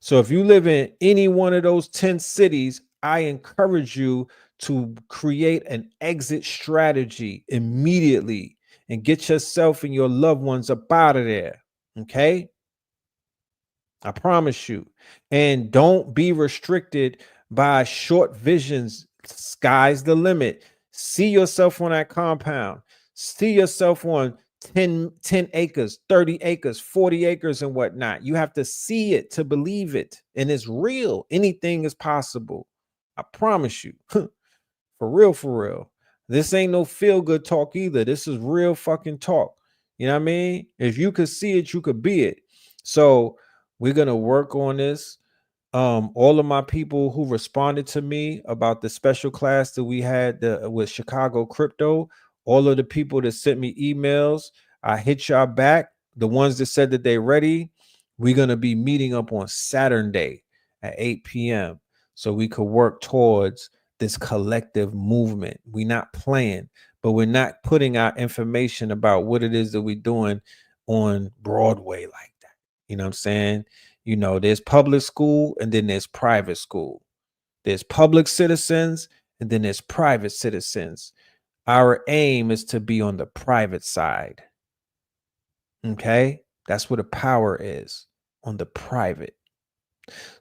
So if you live in any one of those 10 cities, I encourage you to create an exit strategy immediately and get yourself and your loved ones up out of there. Okay? I promise you. And don't be restricted by short visions. Sky's the limit. See yourself on that compound. See yourself on 10 acres, 30 acres, 40 acres and whatnot. You have to see it to believe it. And it's real. Anything is possible. I promise you. For real, for real. This ain't no feel-good talk either. This is real fucking talk. You know what I mean? If you could see it, you could be it. So we're going to work on this. All of my people who responded to me about the special class that we had with Chicago Crypto, all of the people that sent me emails, I hit y'all back. The ones that said that they're ready, we're going to be meeting up on Saturday at 8 p.m. so we could work towards this collective movement. We're not playing, but we're not putting our information about what it is that we're doing on Broadway like that. You know what I'm saying? You know, there's public school and then there's private school. There's public citizens and then there's private citizens. Our aim is to be on the private side. Okay? That's where the power is, on the private.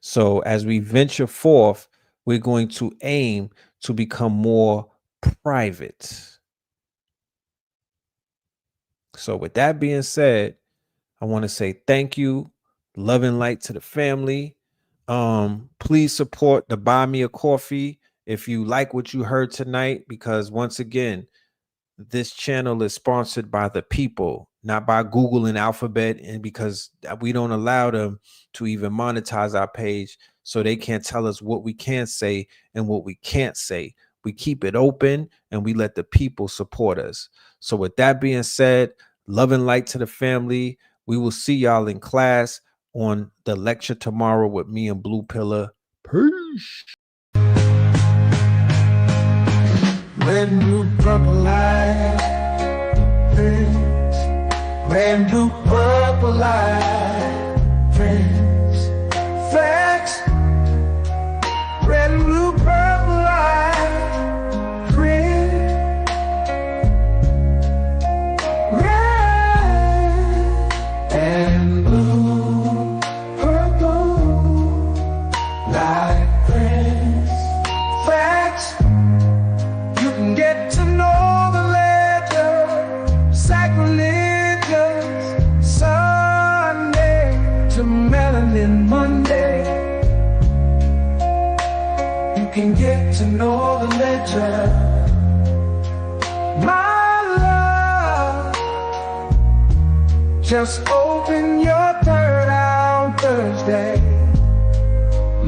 So as we venture forth, we're going to aim to become more private. So with that being said, I want to say thank you. Love and light to the family. Please support the Buy Me a Coffee if you like what you heard tonight, because once again, this channel is sponsored by the people, not by Google and Alphabet, and because we don't allow them to even monetize our page, so they can't tell us what we can say and what we can't say. We keep it open and we let the people support us. So with that being said, love and light to the family. We will see y'all in class on the lecture tomorrow with me and Blue Pillar. Peace. Red, blue, purple light, friends. Red, blue, purple light, friends. Facts. Red, blue, purple light, friends. Red and blue, purple light, friends. Facts. Get to know the ledger, sacrilegious Sunday to melanin Monday. You can get to know the ledger, my love. Just open your third eye on Thursday.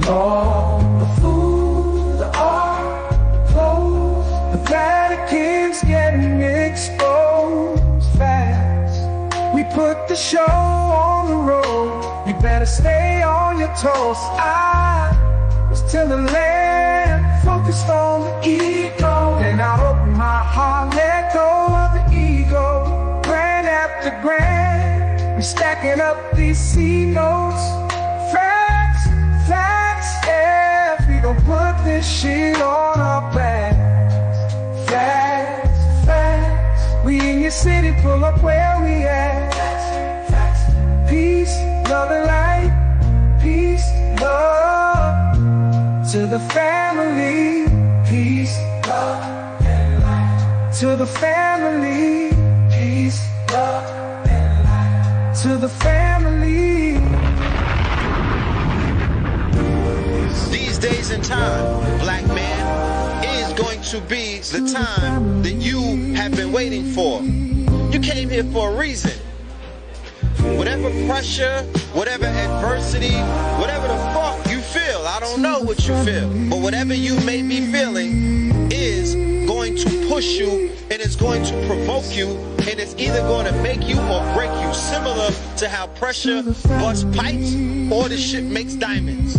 Lord, the food, the art, the clothes, the Vatican's getting exposed fast. We put the show on the road. You better stay on your toes. I was till the land, focused on the ego. Then I open my heart, let go of the ego. Grand after grand, we're stacking up these C notes. Facts, facts, yeah. If we don't put this shit on our back. Facts, facts. We in your city, pull up where we at. Facts, facts. Peace, love and light. Peace, love to the family. Peace, love and light to the family. Peace, love and light to the family. These days and time, black man, is going to be the time that you have been waiting for. You came here for a reason. Whatever pressure, whatever adversity, whatever the fuck you feel, I don't know what you feel, but whatever you may be feeling is going to push you, and it's going to provoke you, and it's either going to make you or break you, similar to how pressure busts pipes or the shit makes diamonds.